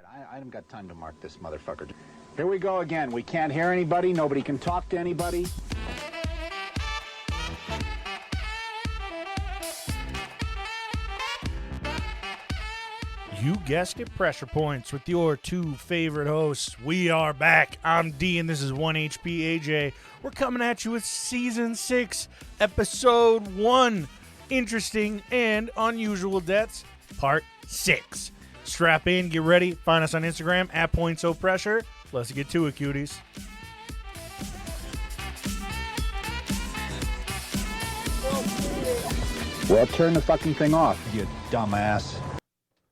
I haven't got time to mark this motherfucker. Here we go again. We can't hear anybody. Nobody can talk to anybody. You guessed it, Pressure Points with your two favorite hosts. We are back. I'm D, and this is 1HP AJ. We're coming at you with Season 6, Episode 1, Interesting and Unusual Deaths, Part 6. Strap in, get ready. Find us on Instagram, @PointsOFPressure. Let's get to it, cuties. Well, turn the fucking thing off, you dumbass.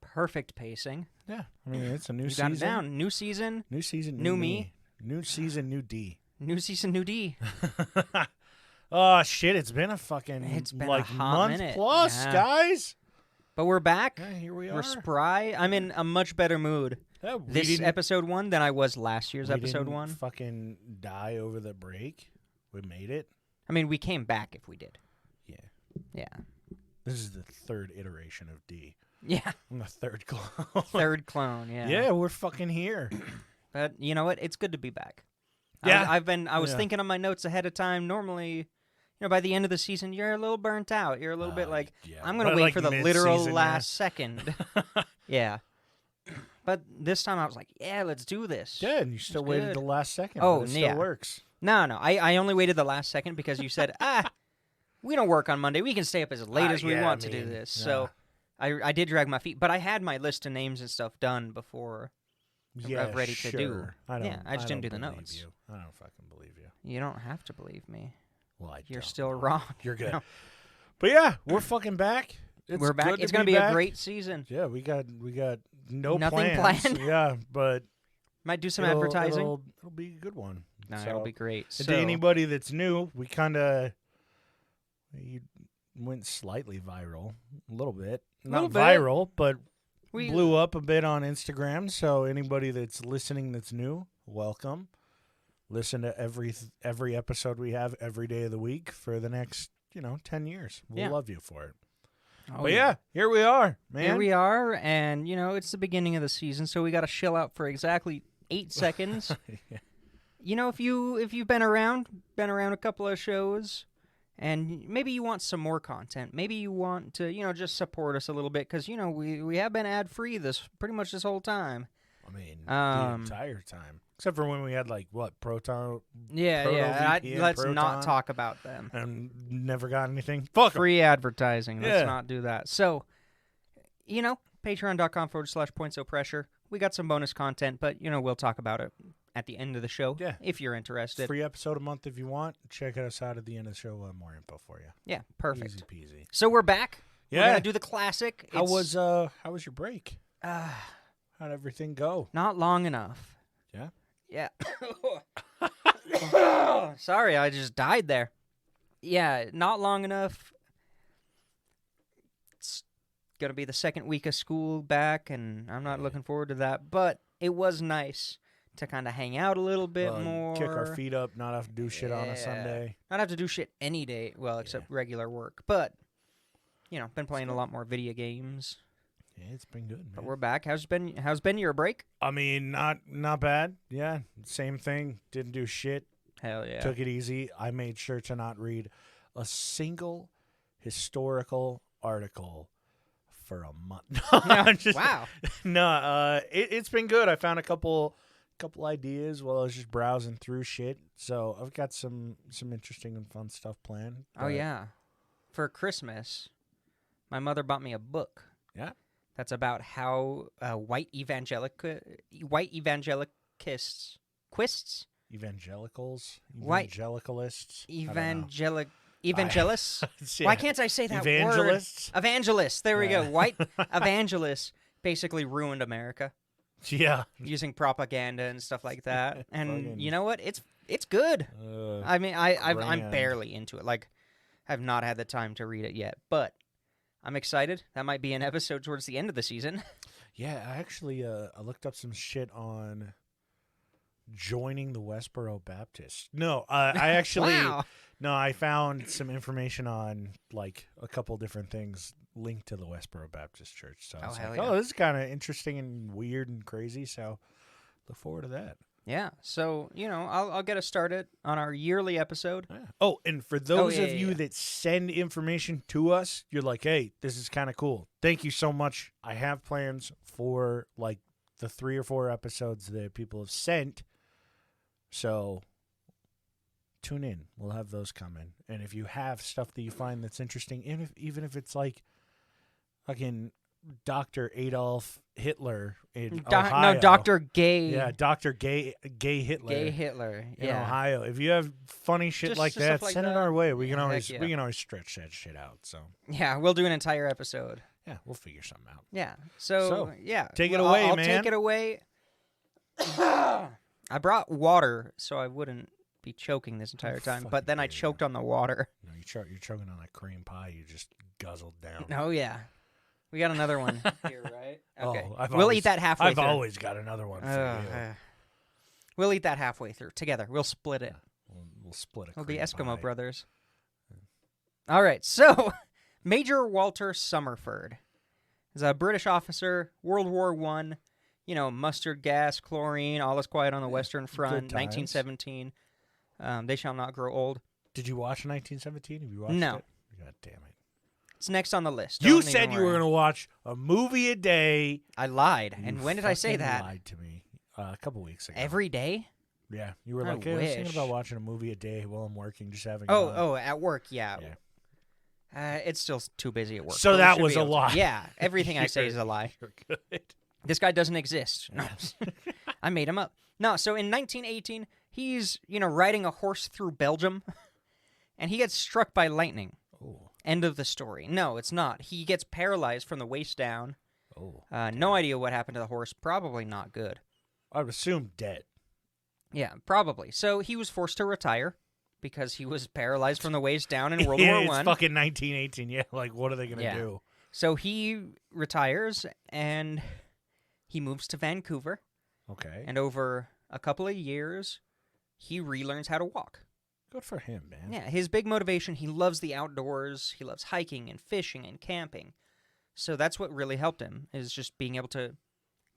Perfect pacing. Yeah, I mean, it's a new You season. got it down. New season. New season, New me. New season, new D. New season, new D. Oh, shit, it's been a fucking It's been like a hot month minute. plus, Yeah. guys. But we're back. Yeah, here we We're are. spry. I'm in a much better mood Yeah, we this didn't- episode 1 than I was last year's we episode didn't 1. Fucking die over the break. We made it. I mean, we came back if we did. Yeah. Yeah. This is the third iteration of D. Yeah. I'm the third clone. Third clone, yeah. Yeah, we're fucking here. But you know what? It's good to be back. Yeah. I was Yeah. thinking on my notes ahead of time. Normally, by the end of the season, you're a little burnt out. You're a little bit like, yeah. I'm going to But, wait like, for the literal mid-season, last second. Yeah. But this time I was like, yeah, let's do this. Yeah, and you still waited good. the last second. Oh, but it still yeah. works. No. I only waited the last second because you said, we don't work on Monday. We can stay up as late as we yeah, want I to do mean, this. yeah. So I did drag my feet. But I had my list of names and stuff done before. Yeah, ready to sure. do. I don't, Yeah, I just didn't don't do the believe notes. You. I don't fucking believe you. You don't have to believe me. Well, I You're don't. still wrong. You're good. No. But yeah, we're fucking back. It's We're back. good It's going to be back. a great season. Yeah, we got no Nothing plans. planned. Yeah, but Might do some it'll- advertising. It'll be a good one. No, So, it'll be great. and So, to anybody that's new, we went slightly viral, a little bit. Little Not bit. viral, but we blew up a bit on Instagram. So anybody that's listening that's new, welcome. Listen to every episode we have every day of the week for the next 10 years. We'll Yeah. love you for it. Oh, But yeah, here we are, man. Here we are, and it's the beginning of the season, so we got to chill out for exactly 8 seconds. Yeah. If you've been around a couple of shows, and maybe you want some more content, maybe you want to just support us a little bit because we have been ad free pretty much this whole time. I mean, the Um, entire time. Except for when we had, Proton Yeah, Proto yeah. VPN, Let's Proton. not talk about them. and never got anything. Fuck 'em. Free advertising. Let's Yeah. not do that. So, patreon.com/points-o-pressure. We got some bonus content, but, we'll talk about it at the end of the show Yeah. if you're interested. Free episode a month if you want. Check us out at the end of the show. We'll have more info for you. Yeah, perfect. Easy peasy. So we're back. We're Yeah. going to do the classic. How It's, was your break? uh, How'd everything go? not long enough. Yeah? Yeah. Sorry, I just died there. Yeah, not long enough. It's going to be the second week of school back, and I'm not looking forward to that. But it was nice to kind of hang out a little bit more. Kick our feet up, not have to do shit on a Yeah. Sunday. Not have to do shit any day, well, except regular work. But, been playing a lot more video games. Yeah, it's been good, man. But we're back. How's been your break? I mean, not bad. Yeah, same thing. Didn't do shit. Hell yeah. Took it easy. I made sure to not read a single historical article for a month. Wow. No, it's been good. I found a couple ideas while I was just browsing through shit. So I've got some interesting and fun stuff planned. Oh, yeah. For Christmas, my mother bought me a book. Yeah. That's about how white evangelicalists, Evangelicals, White- evangelicalists, evangelists. Yeah. Why can't I say that Evangelists? word? Evangelists. There we Yeah. go. White evangelists basically ruined America Yeah. using propaganda and stuff like that. And Fucking- you know what? It's good. I mean, I'm grand. barely into it. Like, I've not had the time to read it yet, but I'm excited. That might be an episode towards the end of the season. Yeah, I actually I looked up some shit on joining the Westboro Baptist. No, I actually Wow. no, I found some information on a couple different things linked to the Westboro Baptist Church. So I Oh, was hell like, yeah. oh, this is kind of interesting and weird and crazy. So look forward to that. Yeah. So, I'll get us started on our yearly episode. Yeah. Oh, and for those yeah, of you yeah. that send information to us, you're like, hey, this is kind of cool. Thank you so much. I have plans for like the 3 or 4 episodes that people have sent. So tune in. We'll have those coming. And if you have stuff that you find that's interesting, even if it's like fucking Dr. Adolf Hitler in Ohio. No, Dr. Gay. Yeah, Dr. Gay Hitler. Gay Hitler. In Yeah. Ohio. If you have funny shit Just like stuff that, like send it that. our way. We Yeah, can heck yeah. always stretch that shit out. So Yeah, we'll do an entire episode. yeah, we'll figure something out. Yeah. So yeah. take it Well, away, I'll man. take it away. I brought water so I wouldn't be choking this entire time, but fucking then I dare you. choked on the water. No, you're choking on that cream pie you just guzzled down. Oh yeah. We got another one here, right? Okay. Oh, We'll eat that halfway I've through. always got another one for you. We'll eat that halfway through together. We'll split it. We'll split a We'll be cream Eskimo pie. brothers. All right, so Major Walter Summerford is a British officer, World War I. Mustard gas, chlorine, all is quiet on the Western Front, times. 1917. They shall not grow old. Did you watch 1917? Have you watched No. it? God damn it. It's next on the list. You Don't said even you were worry. going to watch a movie a day. I lied. You And when did I say fucking that? lied to me a couple weeks ago. Every day? Yeah, you were I like, hey, I was thinking wish. about watching a movie a day while I'm working, just having fun. Oh, at work, yeah. Yeah. It's still too busy at work. So but we that should was be a able to- lie. Yeah, everything I say is a lie. You're good. This guy doesn't exist. No, I made him up. No, so in 1918, he's, riding a horse through Belgium, and he gets struck by lightning. Oh, End of the story. No, it's not. He gets paralyzed from the waist down. oh. No idea what happened to the horse. Probably not good. I would assume dead. Yeah, probably. So he was forced to retire because he was paralyzed from the waist down in World Yeah, War it's One. fucking 1918. Yeah, like, what are they going to Yeah. do? So he retires, and he moves to Vancouver. Okay. And over a couple of years, he relearns how to walk. Good for him, man. Yeah, his big motivation, he loves the outdoors. He loves hiking and fishing and camping. So that's what really helped him, is just being able to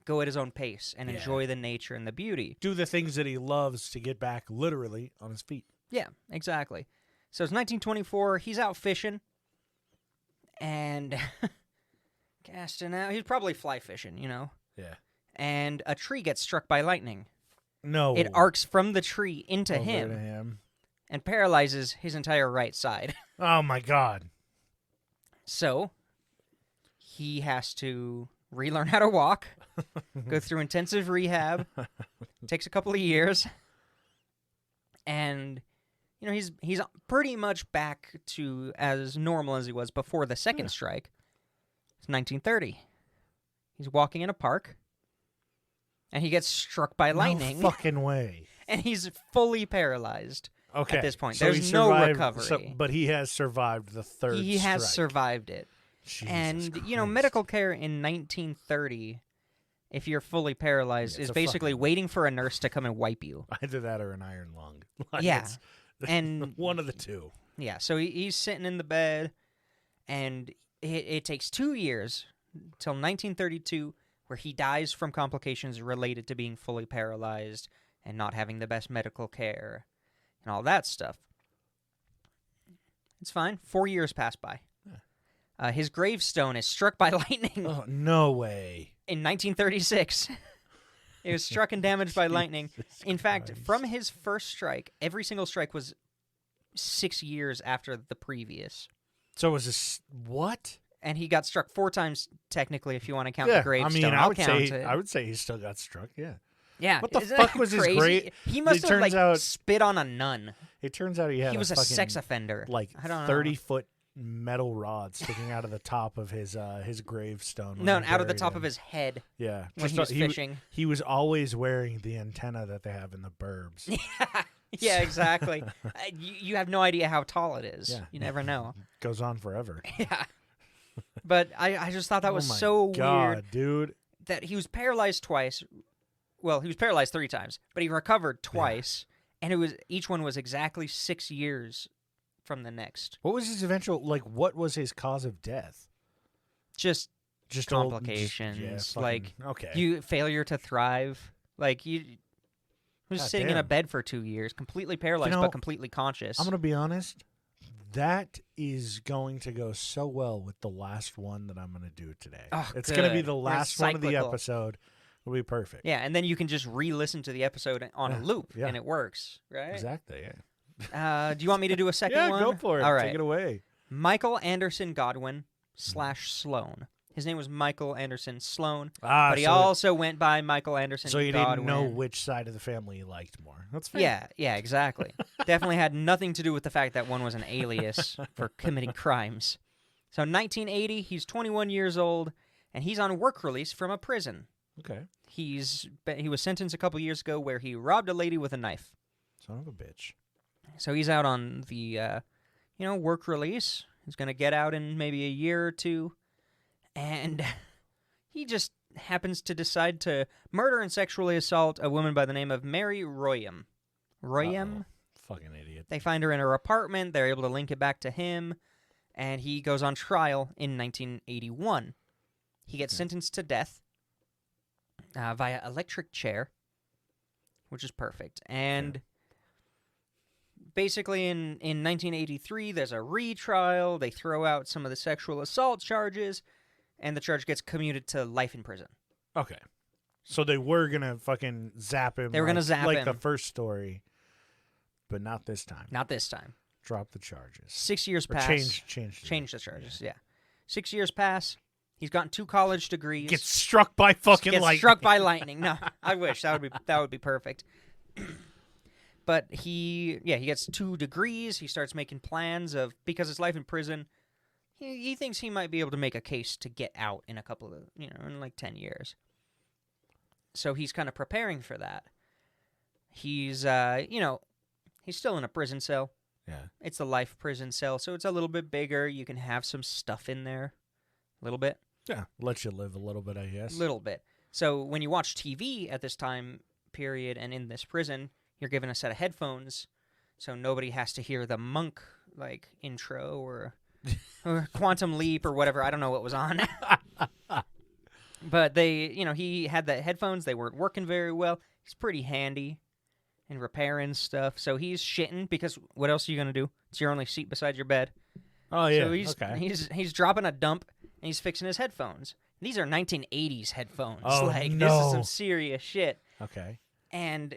go at his own pace and Yeah. enjoy the nature and the beauty. Do the things that he loves to get back literally on his feet. Yeah, exactly. So it's 1924. He's out fishing and casting out. He's probably fly fishing, Yeah. And a tree gets struck by lightning. No. It arcs from the tree into over him to him. and paralyzes his entire right side. Oh, my God. So he has to relearn how to walk, go through intensive rehab, takes a couple of years, and he's pretty much back to as normal as he was before the second strike. It's 1930. He's walking in a park, and he gets struck by lightning, No fucking way. and he's fully paralyzed. Okay. At this point, so there's he no survived- recovery. but he has survived the third He has strike. survived it. Jesus And, Christ. medical care in 1930, if you're fully paralyzed, Yeah, it's is a basically fucking- waiting for a nurse to come and wipe you. Either that or an iron lung. Like, Yeah. it's- And- one of the two. Yeah, so he's sitting in the bed, and it takes 2 years till 1932 where he dies from complications related to being fully paralyzed and not having the best medical care and all that stuff. It's fine. 4 years pass by. His gravestone is struck by lightning Oh, no way. in 1936. It was struck and damaged by lightning. Jesus In fact, Christ. from his first strike, every single strike was 6 years after the previous. So was this what? And he got struck 4 times, technically, if you want to count Yeah, the gravestone. I mean, I'll would count say it. I would say he still got struck. Yeah. Yeah. What the isn't fuck that was his crazy? great- He must It have, turns out- spit on a nun. It turns out he had He was a fucking, sex offender. like I don't know. 30-foot metal rod sticking out of the top of his gravestone. when No, they out of the buried top him. of his head Yeah. when Just he was he, fishing. he was always wearing the antenna that they have in the burbs. Yeah, exactly. You have no idea how tall it is. Yeah. You never know. Goes on forever. Yeah. But I just thought that was oh my so God, weird dude. that he was paralyzed twice. Well, he was paralyzed 3 times, but he recovered twice, and each one was exactly 6 years from the next. What was his eventual, like, what was his cause of death? Just old- complications, yeah, like okay. failure to thrive. Like you was God sitting in a damn. bed for 2 years, completely paralyzed know, but completely conscious. I'm gonna be honest. That is going to go so well with the last one that I'm gonna do today. Oh, It's gonna be good. the We're last one of the cyclical. episode. It'll be perfect. Yeah, and then you can just re-listen to the episode on a Yeah, loop, yeah. and it works, right? Exactly. Yeah. Do you want me to do a second Yeah, one? go for it. All right. Take it away. Michael Anderson Godwin / Sloan. His name was Michael Anderson Sloan, Ah, but he so also went by Michael Anderson so you Godwin. didn't know which side of the family you liked more. That's fair. Yeah, exactly. Definitely had nothing to do with the fact that one was an alias for committing crimes. So 1980, he's 21 years old, and he's on work release from a prison. Okay. He was sentenced a couple years ago where he robbed a lady with a knife. Son of a bitch. So he's out on the, work release. He's going to get out in maybe a year or two. And he just happens to decide to murder and sexually assault a woman by the name of Mary Royam. Royam? Uh-oh. Fucking idiot. They find her in her apartment. They're able to link it back to him. And he goes on trial in 1981. He gets sentenced to death via electric chair, which is perfect. And basically in 1983, there's a retrial. They throw out some of the sexual assault charges, and the charge gets commuted to life in prison. Okay. So they were going to fucking zap him. They were gonna zap like him. the first story, but not this time. Not this time. Drop the charges. 6 years Or pass. change the charges, yeah. 6 years pass. He's gotten 2 college degrees. Gets struck by fucking Gets lightning. struck by lightning. No, I wish that would be perfect. But he gets 2 degrees. He starts making plans because his life in prison. He thinks he might be able to make a case to get out in a couple of in like 10 years. So he's kind of preparing for that. He's he's still in a prison cell. Yeah. It's a life prison cell, so it's a little bit bigger. You can have some stuff in there, a little bit. Yeah. Let you live a little bit, I guess. Little bit. So when you watch TV at this time period and in this prison, you're given a set of headphones, so nobody has to hear the Monk like intro or Quantum Leap or whatever. I don't know what was on. But he had the headphones. They weren't working very well. He's pretty handy in repairing stuff. So he's shitting because what else are you gonna do? It's your only seat beside your bed. Oh yeah. So he's dropping a dump and he's fixing his headphones. These are 1980s headphones. Oh, This is no. some serious shit. Okay. And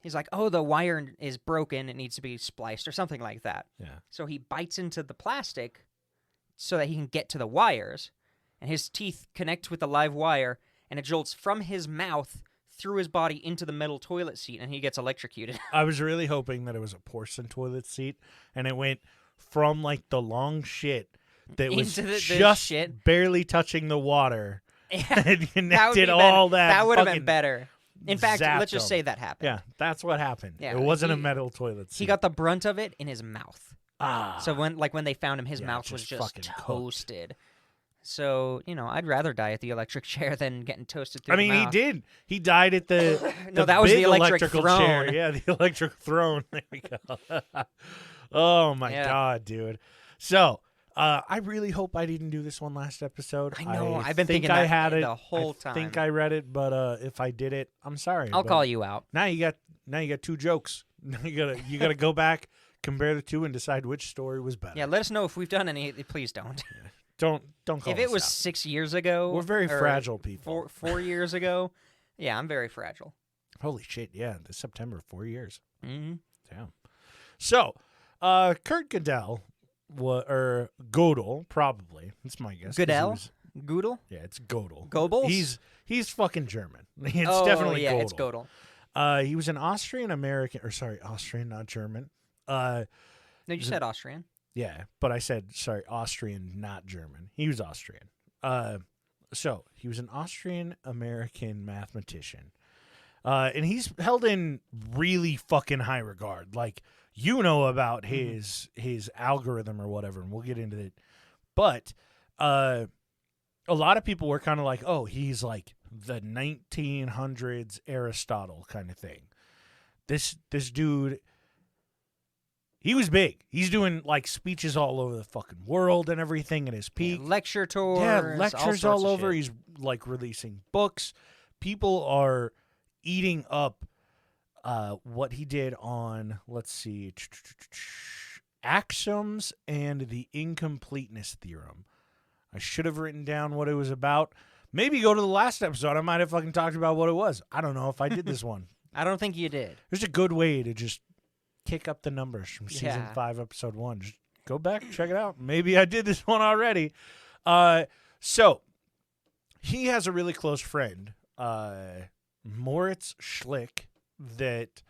he's like, "Oh, the wire is broken. It needs to be spliced or something like that." Yeah. So he bites into the plastic so that he can get to the wires, and his teeth connect with the live wire, and it jolts from his mouth through his body into the metal toilet seat, and he gets electrocuted. I was really hoping that it was a porcelain toilet seat, and it went from like the long shit that was Into the just shit. barely touching the water and connected That all that. That would have been fucking better. In fact, zapped let's just him. say that happened. Yeah, that's what happened. Yeah, it wasn't a he- metal toilet seat. He got the brunt of it in his mouth. ah. So when they found him, his Yeah, mouth was just just fucking cooked. toasted. So, I'd rather die at the electric chair than getting toasted through I mean, the he mouth. did. He died at the No, that was big the electric electrical throne. chair. Yeah, the electric throne. There we go. Oh my Yeah. god, dude. So, I really hope I didn't do this one last episode. I know, I I've been think thinking I that had it the whole I think time. I read it, but if I did it, I'm sorry. I'll but call you out. Now you got 2 jokes. Now you gotta go back, compare the 2, and decide which story was better. Yeah, let us know if we've done any. Please don't. Don't call If it us was out. 6 years ago, We're very or fragile people. 4 years ago, yeah, I'm very fragile. Holy shit! Yeah, this September, 4 years. Hmm. Damn. So, Kurt Gödel, or Gödel, probably. That's my guess. 'cause he Goodell, was- Goodle, Yeah, it's Gödel. Goebbels. He's fucking German. It's oh, definitely yeah, Gödel. it's Godel. He was an Austrian American, or sorry, Austrian, not German. No, you said Austrian. Yeah, but I said sorry, Austrian, not German. He was Austrian. So he was an Austrian American mathematician. And he's held in really fucking high regard. Like, about his algorithm or whatever, and we'll get into it. But a lot of people were kind of like, oh, he's like the 1900s Aristotle kind of thing. This dude, he was big. He's doing like speeches all over the fucking world and everything at his peak. Lecture tours. Yeah, lectures all all over. Shit. He's like releasing books. People are eating up what he did on, let's see, axioms and the incompleteness theorem. I should have written down what it was about. Maybe go to the last episode. I might have fucking talked about what it was. I don't know if I did this one. I don't think you did. There's a good way to just kick up the numbers from season 5, episode 1. Just go back, check it out. Maybe I did this one already. So he has a really close friend, Moritz Schlick, that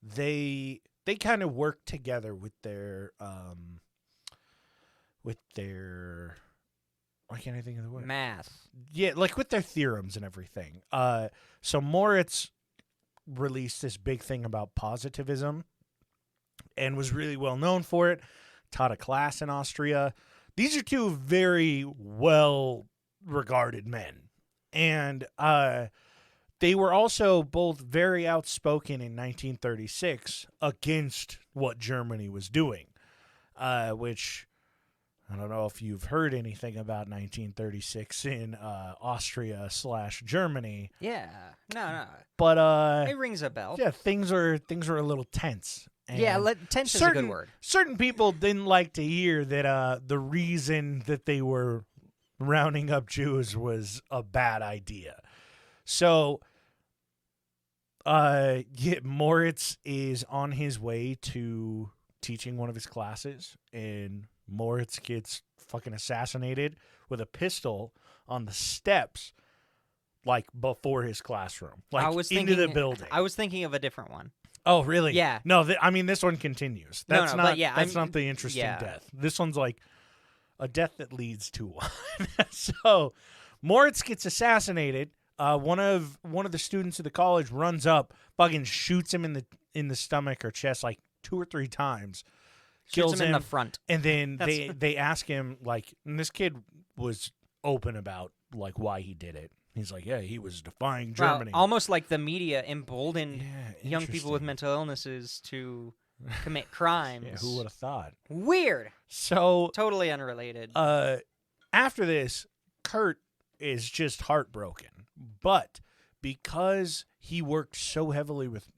they kind of work together with their why can't I think of the word? Math. Yeah, like with their theorems and everything. So Moritz released this big thing about positivism and was really well known for it. Taught a class in Austria. These are two very well regarded men. And they were also both very outspoken in 1936 against what Germany was doing, which I don't know if you've heard anything about 1936 in Austria/Germany. Yeah. No. But It rings a bell. yeah, things are a little tense. And Yeah, tense is a good word. Certain people didn't like to hear that the reason that they were rounding up Jews was a bad idea. So Moritz is on his way to teaching one of his classes, and Moritz gets fucking assassinated with a pistol on the steps, like before his classroom, like into the building. I was thinking of a different one. Oh, really? Yeah. No, I mean, this one continues. That's not. But yeah, that's not the interesting yeah. death. This one's like a death that leads to one. So Moritz gets assassinated. One of the students of the college runs up, fucking shoots him in the stomach or chest like 2 or 3 times. Kills him in the front. And then they ask him, like, and this kid was open about like why he did it. He's like, yeah, he was defying Germany. Wow, almost like the media emboldened Yeah, young people with mental illnesses to commit crimes. Yeah, who would have thought? Weird. So Totally unrelated. after this, Kurt is just heartbroken. But because he worked so heavily with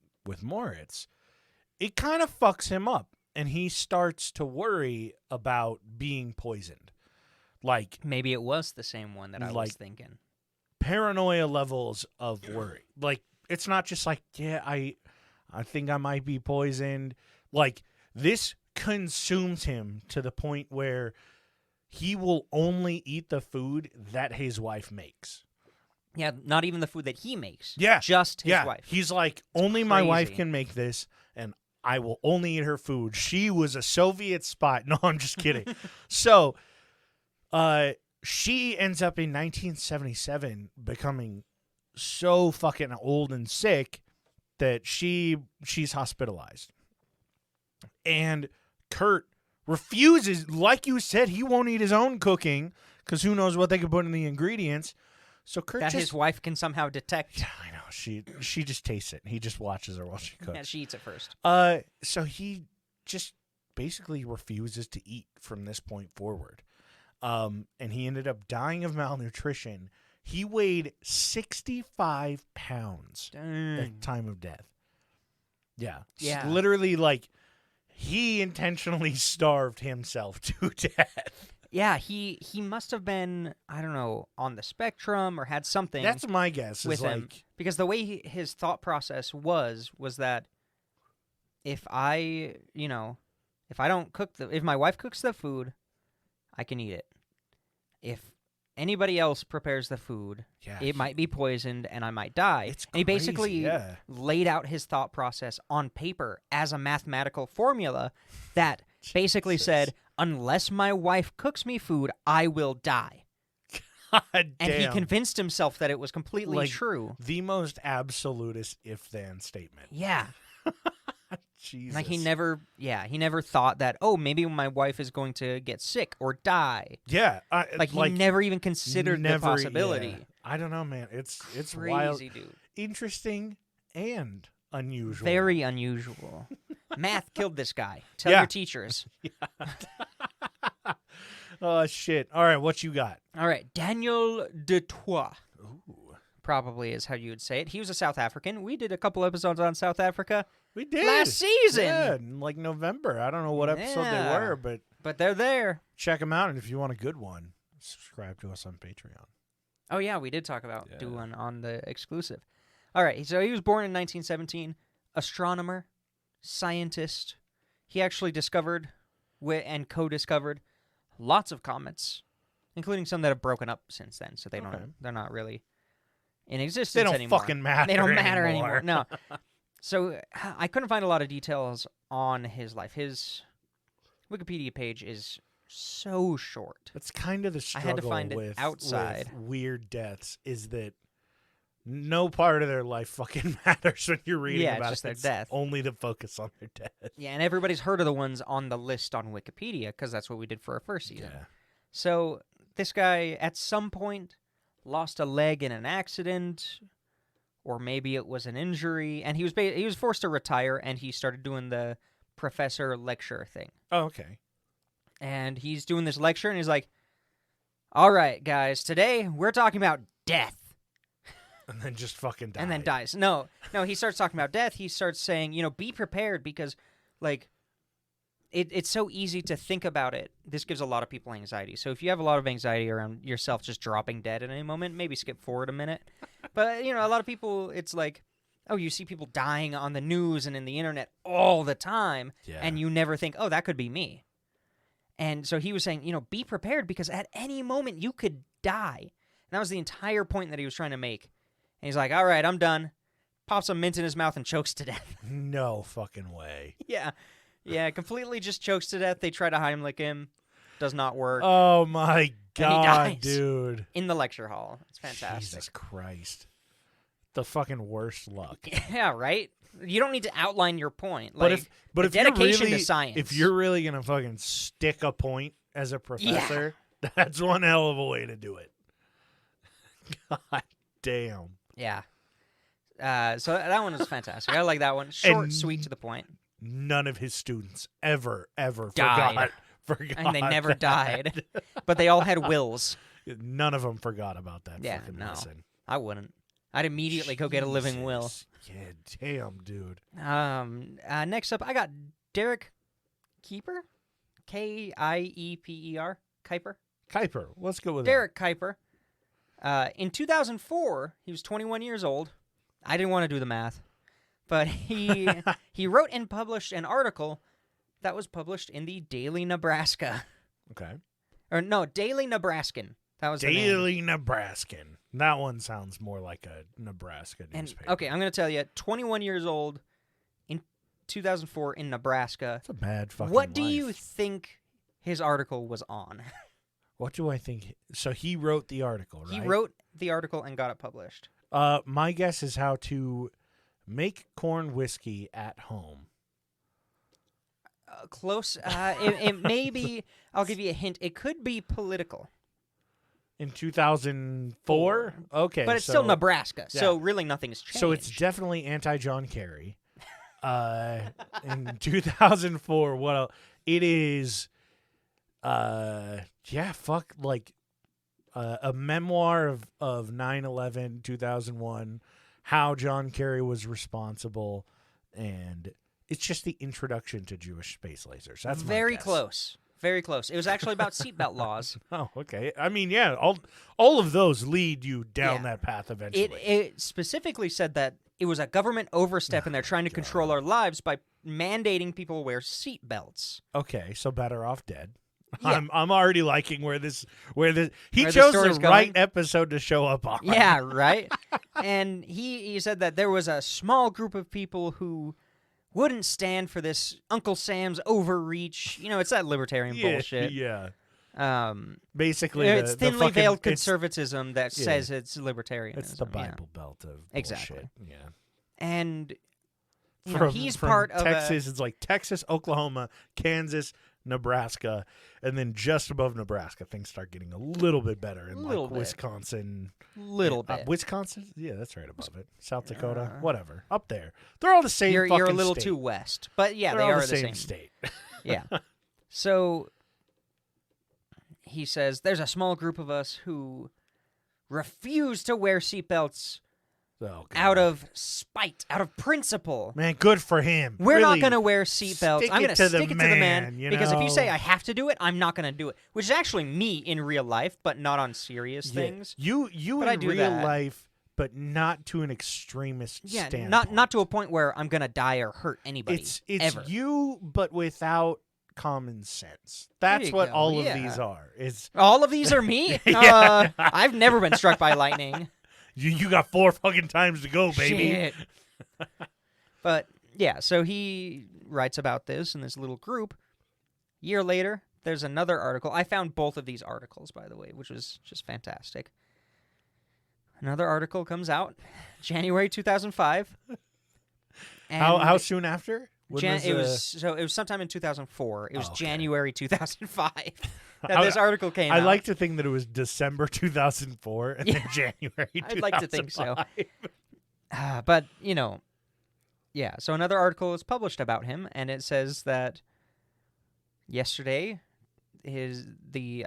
Moritz, it kind of fucks him up. And he starts to worry about being poisoned. Like, Maybe it was the same one that I like- was thinking. paranoia levels of worry. Like, it's not just like, yeah, I think I might be poisoned. Like, this consumes him to the point where he will only eat the food that his wife makes. Yeah, not even the food that he makes. Yeah. Just his wife. He's like, only my wife crazy. can make this, and I will only eat her food. She was a Soviet spy. No, I'm just kidding. So, she ends up in 1977 becoming so fucking old and sick that she's hospitalized. And Kurt refuses, like you said, he won't eat his own cooking because who knows what they could put in the ingredients. So Kurt That his wife can somehow detect. Yeah, I know. She just tastes it. He just watches her while she cooks. Yeah, she eats it first. So he just basically refuses to eat from this point forward. And he ended up dying of malnutrition. He weighed 65 pounds at the time of death. Yeah. Yeah. Literally, like, he intentionally starved himself to death. Yeah, he must have been, I don't know, on the spectrum or had something. That's my guess. with him, because the way his thought process was that if I don't cook if my wife cooks the food, I can eat it. If anybody else prepares the food, it might be poisoned and I might die. It's and he crazy, basically yeah. laid out his thought process on paper as a mathematical formula that basically said, unless my wife cooks me food, I will die. God And damn. he convinced himself that it was completely Like, true. The most absolutist if-then statement. Yeah. Jesus. Like he never thought that, oh, maybe my wife is going to get sick or die. Yeah. Like he never even considered the possibility. Yeah. I don't know, man. It's Crazy, wild, dude. interesting, and unusual. Very unusual. Math killed this guy. Tell Yeah. your teachers. Oh, shit. All right, what you got? All right, Daniel Detroit. Ooh. Probably is how you would say it. He was a South African. We did a couple episodes on South Africa We did. last season. Yeah, in like November. I don't know what episode they Yeah. were, but But they're there. check them out. And if you want a good one, subscribe to us on Patreon. Oh, yeah, we did talk about Yeah. doing on the exclusive. All right, so he was born in 1917, astronomer, scientist. He actually discovered and co-discovered lots of comets, including some that have broken up since then, so they're not really in existence They don't anymore. fucking matter. They don't matter anymore. anymore. No. So I couldn't find a lot of details on his life. His Wikipedia page is so short. That's kind of the I struggle had to find it with, outside. with weird deaths is that no part of their life fucking matters when you're reading Yeah, about just it. their It's death. only to focus on their death. Yeah, and everybody's heard of the ones on the list on Wikipedia because that's what we did for our first season. Yeah. So this guy, at some point, lost a leg in an accident, or maybe it was an injury, and he was forced to retire, and he started doing the professor lecture thing. Oh, okay. And he's doing this lecture, and he's like, "All right, guys, today we're talking about death." And then just fucking die. And then dies. No, he starts talking about death. He starts saying, be prepared because, like, it's so easy to think about it. This gives a lot of people anxiety. So if you have a lot of anxiety around yourself just dropping dead at any moment, maybe skip forward a minute. But, a lot of people, it's like, oh, you see people dying on the news and in the internet all the time, Yeah. and you never think, oh, that could be me. And so he was saying, be prepared because at any moment you could die. And that was the entire point that he was trying to make. And he's like, all right, I'm done. Pops some mint in his mouth and chokes to death. No fucking way. Yeah, completely just chokes to death. They try to Heimlich him. Does not work. Oh my God, dies. dude. In the lecture hall. It's fantastic. Jesus Christ. The fucking worst luck. Yeah, right? You don't need to outline your point. But Like, if the you're dedication really, to science. if you're really gonna fucking stick a point as a professor, that's one hell of a way to do it. God damn. Yeah. So that one was fantastic. I like that one. Short, And- sweet, to the point. None of his students ever Died. forgot And they never that. died. But they all had wills. None of them forgot about that Yeah, fucking no. lesson. I wouldn't. I'd immediately go get a living will. Jesus. Yeah, damn, dude. Next up, I got Derek Kieper. Kieper. Kuiper. Kuiper. Let's go with Derek Kuiper. In 2004, he was 21 years old. I didn't want to do the math. But he wrote and published an article that was published in the Daily Nebraska. that. Okay. Or no, Daily Nebraskan. That was the name. Daily Nebraskan. That one sounds more like a Nebraska And newspaper. okay, I'm going to tell you, 21 years old in 2004 in Nebraska. That's a bad fucking What do you life. think his article was on? What do I think? So he wrote the article, right? He wrote the article and got it published. My guess is how to make corn whiskey at home. Close. It may be, I'll give you a hint, it could be political. In 2004? Okay. But it's so, still Nebraska, so yeah. really nothing's changed. So it's definitely anti-John Kerry. In 2004, what else? It is, a memoir of 9/11, 2001, how John Kerry was responsible, and it's just the introduction to Jewish space lasers. That's my very guess. close. Very close. It was actually about seatbelt laws. Oh, okay. I mean, yeah, all of those lead you down Yeah. that path eventually. It specifically said that it was a government overstep and they're trying to control our lives by mandating people wear seatbelts. Okay, so better off dead. Yeah. I'm already liking where he Where the chose story's the right going. episode to show up on. Yeah, right? And he said that there was a small group of people who wouldn't stand for this Uncle Sam's overreach. It's that libertarian bullshit. Yeah. Basically, Basically, it's the thinly fucking- veiled it's- conservatism that says it's libertarianism. It's the yeah. Bible Belt of bullshit. Exactly. Yeah. And From he's from part of Texas. It's like Texas, Oklahoma, Kansas, Nebraska, and then just above Nebraska, things start getting a little bit better in Little like bit. Wisconsin. Little bit. Wisconsin? Yeah, that's right above it. South Dakota, whatever. Up there. They're all the same You're fucking a little state. too west, but yeah, They're they all are the same state. Yeah. So he says there's a small group of us who refuse to wear seatbelts Oh, God. out of spite, out of principle. Man, good for him. We're Really not going to wear seatbelts. stick I'm it going to to the stick it to the man man, you because if you say know? I have to do it, I'm not going to do it. Which is actually me in real life, but not on serious Yeah. things. You But I in do real that. life, but not to an extremist Yeah, standpoint. not to a point where I'm going to die or hurt anybody. It's ever. you, but without common sense. That's you what go, all yeah. of these are. Is All of these are me? Yeah. I've never been struck by lightning. you got 4 fucking times to go, baby. Shit. But yeah, so he writes about this in this little group. Year later, there's another article. I found both of these articles, by the way, which was just fantastic. Another article comes out, January 2005. And How soon after? When it was sometime in 2004. It was okay. January 2005 that I- this article came I out. like to think that it was December 2004 and then January 2005. I'd like to think so. But, yeah. So another article is published about him, and it says that yesterday, I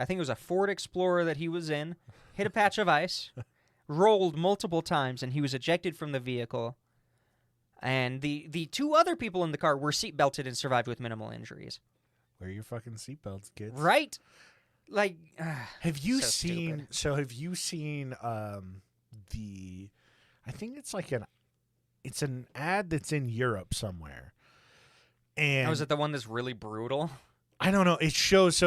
think it was a Ford Explorer that he was in, hit a patch of ice, rolled multiple times, and he was ejected from the vehicle. And the 2 other people in the car were seatbelted and survived with minimal injuries. Wear your fucking seatbelts, kids. Right? Like, Have you So seen? stupid. So have you seen the? I think it's like it's an ad that's in Europe somewhere. And was it the one that's really brutal? I don't know. It shows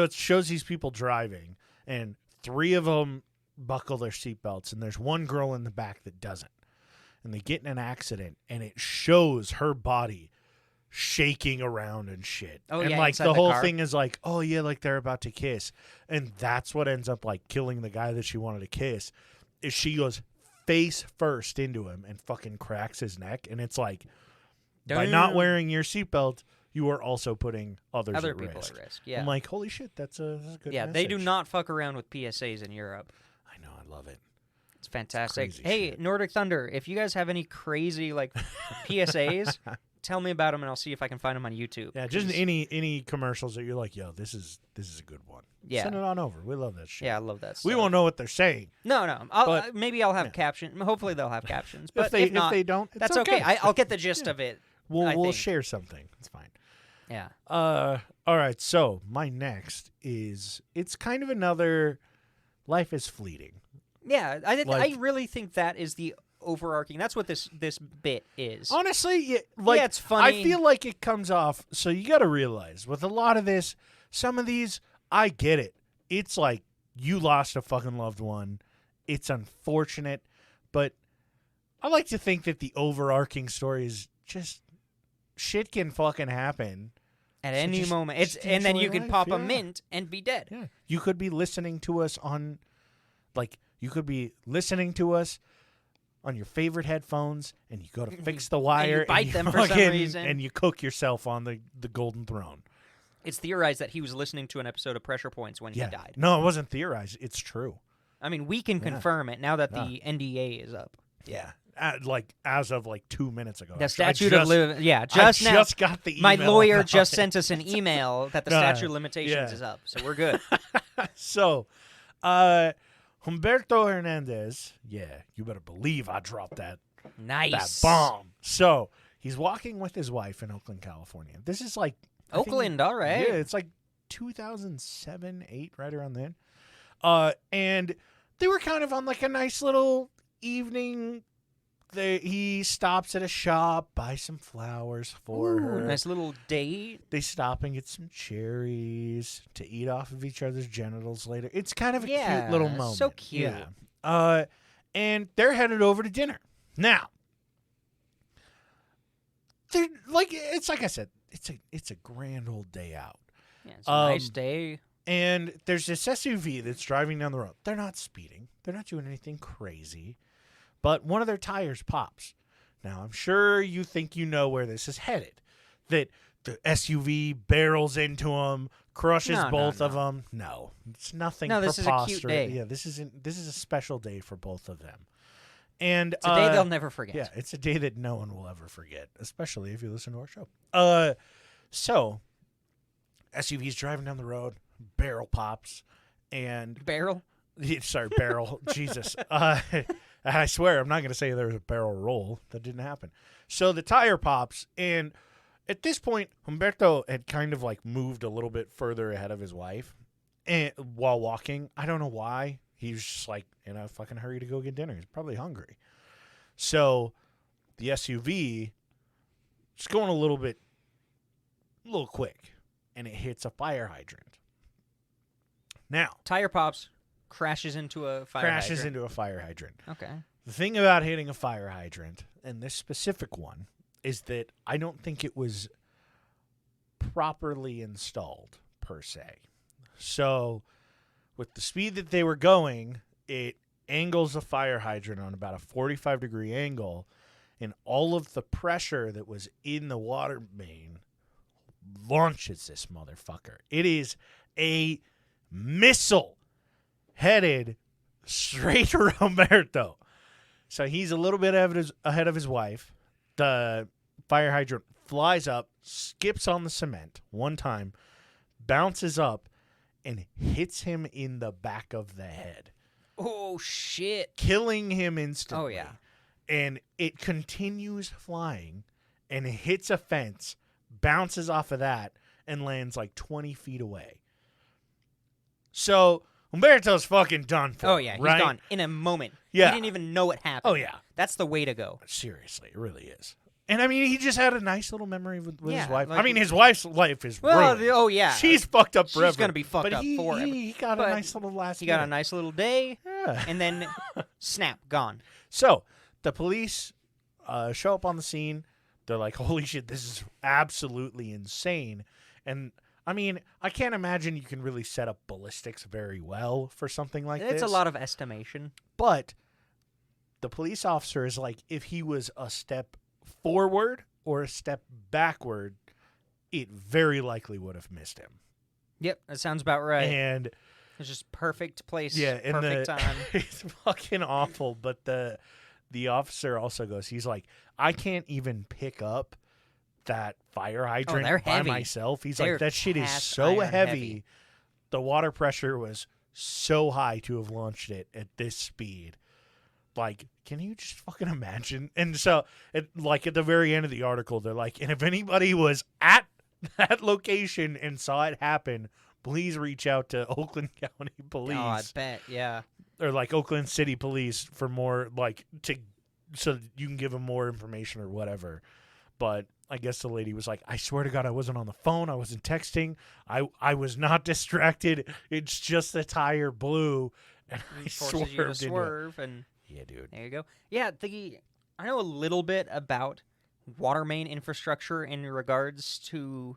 these people driving, and 3 of them buckle their seatbelts, and there's one girl in the back that doesn't, and they get in an accident, and it shows her body shaking around and shit. Oh, and yeah, like inside the the whole car. thing is like, oh yeah, like they're about to kiss, and that's what ends up like killing the guy that she wanted to kiss. Is she goes face first into him and fucking cracks his neck, and it's like by not Damn. wearing your seatbelt, you are also putting others Other at people risk. at risk. Yeah. I'm like, holy shit, that's a good Yeah, they do message. not fuck around with PSAs in Europe. I know, I love it. It's fantastic. crazy Hey, shit. Nordic Thunder, if you guys have any crazy like PSAs, tell me about them and I'll see if I can find them on YouTube. Yeah, just 'Cause- any commercials that you're like, yo, this is a good one. Yeah. Send it on over. We love that shit. Yeah, I love that. We stuff. won't know what they're saying. No. but- Maybe I'll have yeah. caption. Hopefully they'll have captions. But if not, they don't, it's that's okay. I'll get the gist Yeah. of it. We'll think. share something. It's fine. Yeah. All right. So my next is it's kind of another life is fleeting. Yeah, I Like- really think that is the overarching. That's what this bit is. Honestly, yeah, it's funny. I feel like it comes off. So you got to realize with a lot of this, some of these, I get it. It's like you lost a fucking loved one. It's unfortunate, but I like to think that the overarching story is just shit can fucking happen. At So any just- moment, just and then enjoy you could life, pop yeah. a mint and be dead. Yeah, you could be listening to us on, like, you could be listening to us on your favorite headphones, and you go to fix the wire, bite you them for some fucking- reason. and you cook yourself on the golden throne. It's theorized that he was listening to an episode of Pressure Points when Yeah, he died. no, it wasn't theorized. It's true. I mean, we can Yeah. confirm it now that the NDA is up. Yeah, like as of like 2 minutes ago. The Actually, statute of just I now. just got the email. My lawyer about just it. sent us an email that the No, statute of limitations yeah. is up, so we're good. So, Humberto Hernandez. Yeah, you better believe I dropped that Nice. bomb. So he's walking with his wife in Oakland, California. This is like I think- Oakland, all right. Yeah, it's like 2007, 8, right around then. And they were kind of on like a nice little evening. He stops at a shop, buys some flowers for Ooh, her. nice little date. They stop and get some cherries to eat off of each other's genitals later. It's kind of a Yeah, cute little moment. so cute. Yeah. And they're headed over to dinner. Now, they're it's like I said, it's a grand old day out. Yeah, it's a nice day. And there's this SUV that's driving down the road. They're not speeding. They're not doing anything crazy. But one of their tires pops. Now, I'm sure you think you know where this is headed. That the SUV barrels into him, crushes No, both no. of them. No, it's nothing. No, this is a cute preposterous. day. Yeah, this is a special day for both of them, and It's a day they'll never forget. Yeah, it's a day that no one will ever forget, especially if you listen to our show. So SUV's driving down the road, barrel pops, and Barrel? sorry, barrel. Jesus. I swear I'm not going to say there was a barrel roll. That didn't happen. So the tire pops, and at this point, Humberto had kind of like moved a little bit further ahead of his wife and while walking. I don't know why. He was just like in a fucking hurry to go get dinner. He's probably hungry. So the SUV is going a little quick, and it hits a fire hydrant. Now, Tire pops, crashes into a fire hydrant. into a fire hydrant. Okay. The thing about hitting a fire hydrant, and this specific one, is that I don't think it was properly installed, per se. So, with the speed that they were going, it angles the fire hydrant on about a 45-degree angle, and all of the pressure that was in the water main launches this motherfucker. It is a missile headed straight to Roberto. So he's a little bit ahead of his wife. The fire hydrant flies up, skips on the cement one time, bounces up, and hits him in the back of the head. Oh, shit. Killing him instantly. Oh, yeah. And it continues flying and hits a fence, bounces off of that, and lands like 20 feet away. So Humberto's fucking done for. Oh, yeah. He's right? gone in a moment. Yeah. He didn't even know it happened. Oh, yeah. That's the way to go. Seriously, it really is. And I mean, he just had a nice little memory with his Yeah, wife. like- I mean, his wife's life is Well, ruined. oh, yeah. She's fucked up She's forever. gonna be fucked but up forever. He got a But nice little last He got a minute. nice little day, Yeah. and then snap, gone. So the police show up on the scene. They're like, holy shit, this is absolutely insane. And I mean, I can't imagine you can really set up ballistics very well for something like this. It's a lot of estimation. But the police officer is like, if he was a step forward or a step backward, it very likely would have missed him. Yep, that sounds about right. And It's just perfect place, yeah, and perfect time. it's fucking awful. But the officer also goes, he's like, I can't even pick up that fire hydrant they're by heavy. myself. He's They're like, that shit is cast so iron heavy. The water pressure was so high to have launched it at this speed. Like, can you just fucking imagine? And so, like, at the very end of the article, they're like, and if anybody was at that location and saw it happen, please reach out to Oakland County Police. Oh, I bet, yeah. Or, like, Oakland City Police for more, like, so that you can give them more information or whatever. But I guess the lady was like, I swear to God, I wasn't on the phone. I wasn't texting. I was not distracted. It's just the tire blew. And I Forces swerved you to into it. swerve, and Yeah, dude. there you go. Yeah, I know a little bit about water main infrastructure in regards to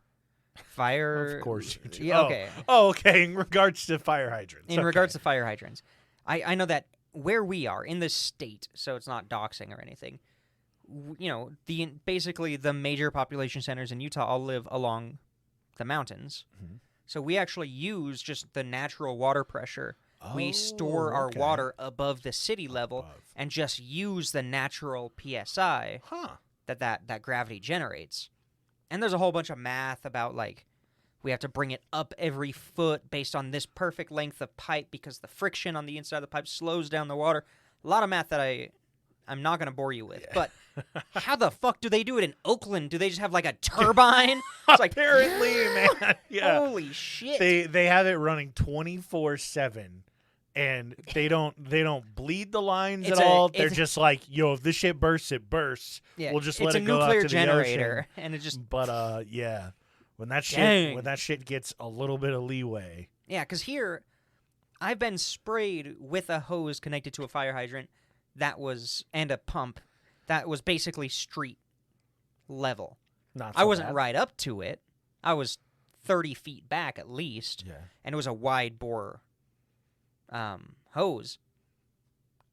fire. Of course you do. Yeah, Oh. okay. Oh, okay. In regards to fire hydrants. In Okay. regards to fire hydrants, I know that where we are in the state, so it's not doxing or anything. You know, basically the major population centers in Utah all live along the mountains, Mhm. so we actually use just the natural water pressure. We store Oh, our okay. water above the city level Above. and just use the natural PSI Huh. that gravity generates. And there's a whole bunch of math about, like, we have to bring it up every foot based on this perfect length of pipe because the friction on the inside of the pipe slows down the water. A lot of math that I'm not going to bore you with. Yeah. But how the fuck do they do it in Oakland? Do they just have, like, a turbine? It's like, Apparently, man. Yeah. holy shit. They have it running 24/7. And they don't bleed the lines It's at all. it's They're just like, yo, if this shit bursts, it bursts. Yeah, We'll just it's let a it go out nuclear to generator, the ocean. and it just But yeah, when that Dang. shit gets a little bit of leeway. yeah. Because here, I've been sprayed with a hose connected to a fire hydrant and a pump that was basically street level. Not I so wasn't bad. right up to it. I was 30 feet back at least, Yeah. and it was a wide bore hose.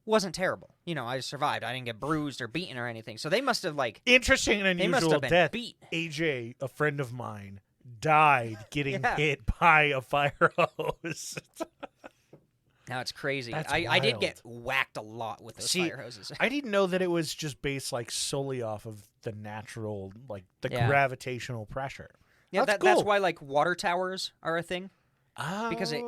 wasn't terrible. You know, I survived. I didn't get bruised or beaten or anything. So they must have, like... Interesting and They must unusual have been death. beat. AJ, a friend of mine, died getting Yeah. hit by a fire hose. Now it's crazy. That's I did wild. get whacked a lot with those See, fire hoses. I didn't know that it was just based like solely off of the natural, like the Yeah. gravitational pressure. Yeah, That's that's cool. why, like, water towers are a thing. Because it-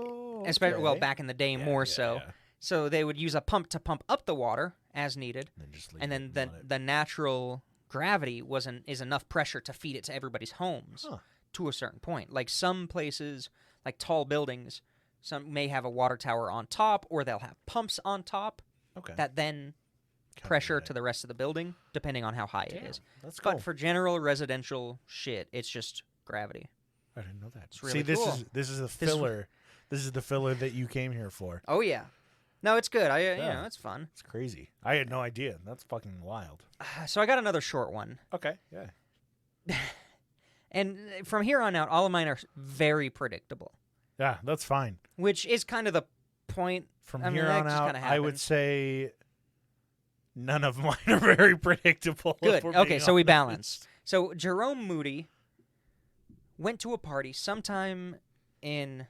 Especially, well, okay. back in the day, more so. yeah. So they would use a pump to pump up the water as needed, And then just leave and it then let it- the natural gravity is enough pressure to feed it to everybody's homes Huh. to a certain point. Like some places, like tall buildings, some may have a water tower on top, or they'll have pumps on top Okay. that then Kinda pressure neat. to the rest of the building, depending on how high it Damn, is. That's cool. But for general residential shit, it's just gravity. I didn't know that. It's really See, this cool. is the filler. This is the filler that you came here for. Oh yeah, no, it's good. You Yeah. know, it's fun. It's crazy. I had no idea. That's fucking wild. So I got another short one, Okay. Yeah. and from here on out, all of mine are very predictable, Yeah, that's fine. which is kind of the point. From I mean, here that on just out, kinda I would happens. say none of mine are very predictable. if Good. we're Okay, being so we honest. balance. So Jerome Moody went to a party sometime in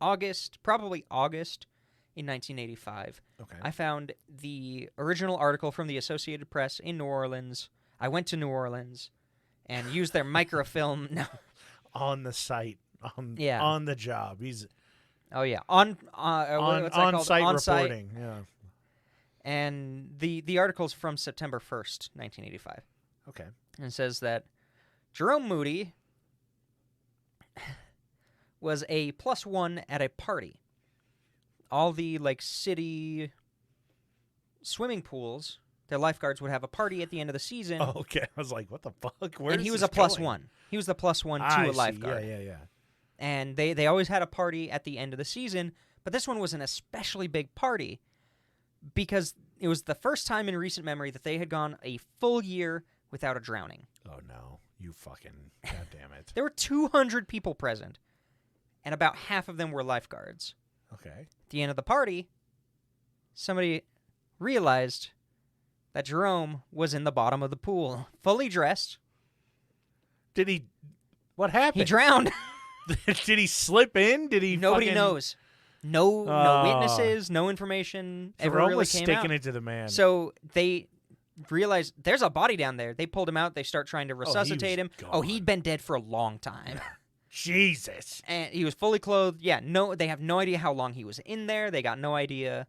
August, probably August in 1985. Okay. I found the original article from the Associated Press in New Orleans. I went to New Orleans and used their microfilm. No. On the site. Yeah. On the job. He's Oh yeah, on what's that called? on-site On-site. reporting. Yeah. And the article's from September 1st, 1985. Okay. And it says that Jerome Moody was a +1 at a party. All the like city swimming pools, their lifeguards would have a party at the end of the season, Oh, okay. I was like, what the fuck? Where and is he was this a +1. going? He was the +1 I to a see. lifeguard. Yeah. And they always had a party at the end of the season, but this one was an especially big party because it was the first time in recent memory that they had gone a full year without a drowning. Oh no. You fucking god damn it. There were 200 people present, and about half of them were lifeguards. Okay. At the end of the party, somebody realized that Jerome was in the bottom of the pool, fully dressed. Did he what happened? He drowned. Did he slip in? Did he Nobody fucking... knows. No Oh. witnesses, no information ever Jerome really was came sticking out. it to the man. So they realized there's a body down there. They pulled him out. They start trying to was resuscitate him. Oh, gone. he'd been dead for a long time. Jesus. And he was fully clothed. Yeah, no, they have no idea how long he was in there. They got no idea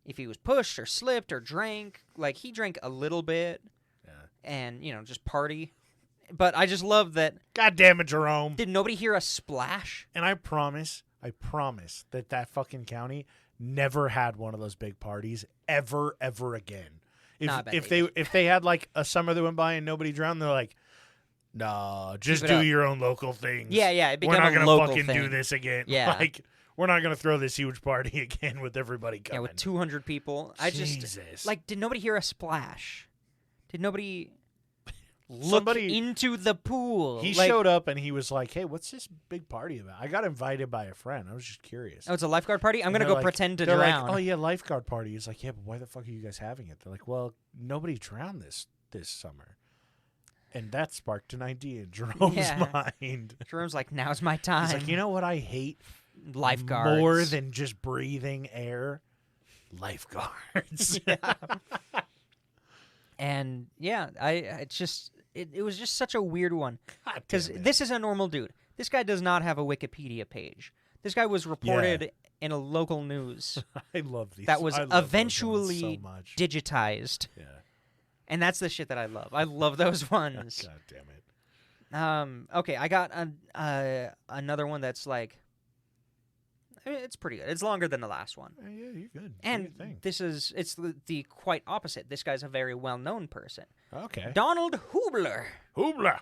if he was pushed or slipped or drank. Like, he drank a little bit Yeah. and, you know, just party. But I just love that. God damn it, Jerome. Did nobody hear a splash? And I promise that fucking county never had one of those big parties ever again. Nah, I bet If they if they had like a summer that went by and nobody drowned, they're like, nah, just Keep it do up." your own local things. Yeah, it We're became not a gonna local fucking thing. do this again. Yeah. Like, we're not gonna throw this huge party again with everybody Yeah, coming. with 200 people. I just, Jesus. like, did nobody hear a splash? Did nobody look Somebody- into the pool? He Like, showed up and he was like, "Hey, what's this big party about?" I got invited by a friend. I was just curious. Oh, it's a lifeguard party? I'm And going to they're go like- pretend to they're drown. Like, oh yeah, lifeguard party. He's like, yeah, but why the fuck are you guys having it? They're like, well, nobody drowned this summer, and that sparked an idea in Jerome's Yeah. mind. Jerome's like, now's my time. He's like, you know what I hate Lifeguards. more than just breathing air? Lifeguards. And yeah, it was just such a weird one God because damn it. this is a normal dude. This guy does not have a Wikipedia page. This guy was reported in a local news I love these. that was I love those ones eventually so much. digitized, Yeah. and that's the shit that I love. I love those ones. God damn it. Okay, I got another one that's like, I mean, it's pretty good. It's longer than the last one. Yeah, you're good. And Do your thing. it's the quite opposite. This guy's a very well-known person. Okay. Donald Hubler. Hoobla.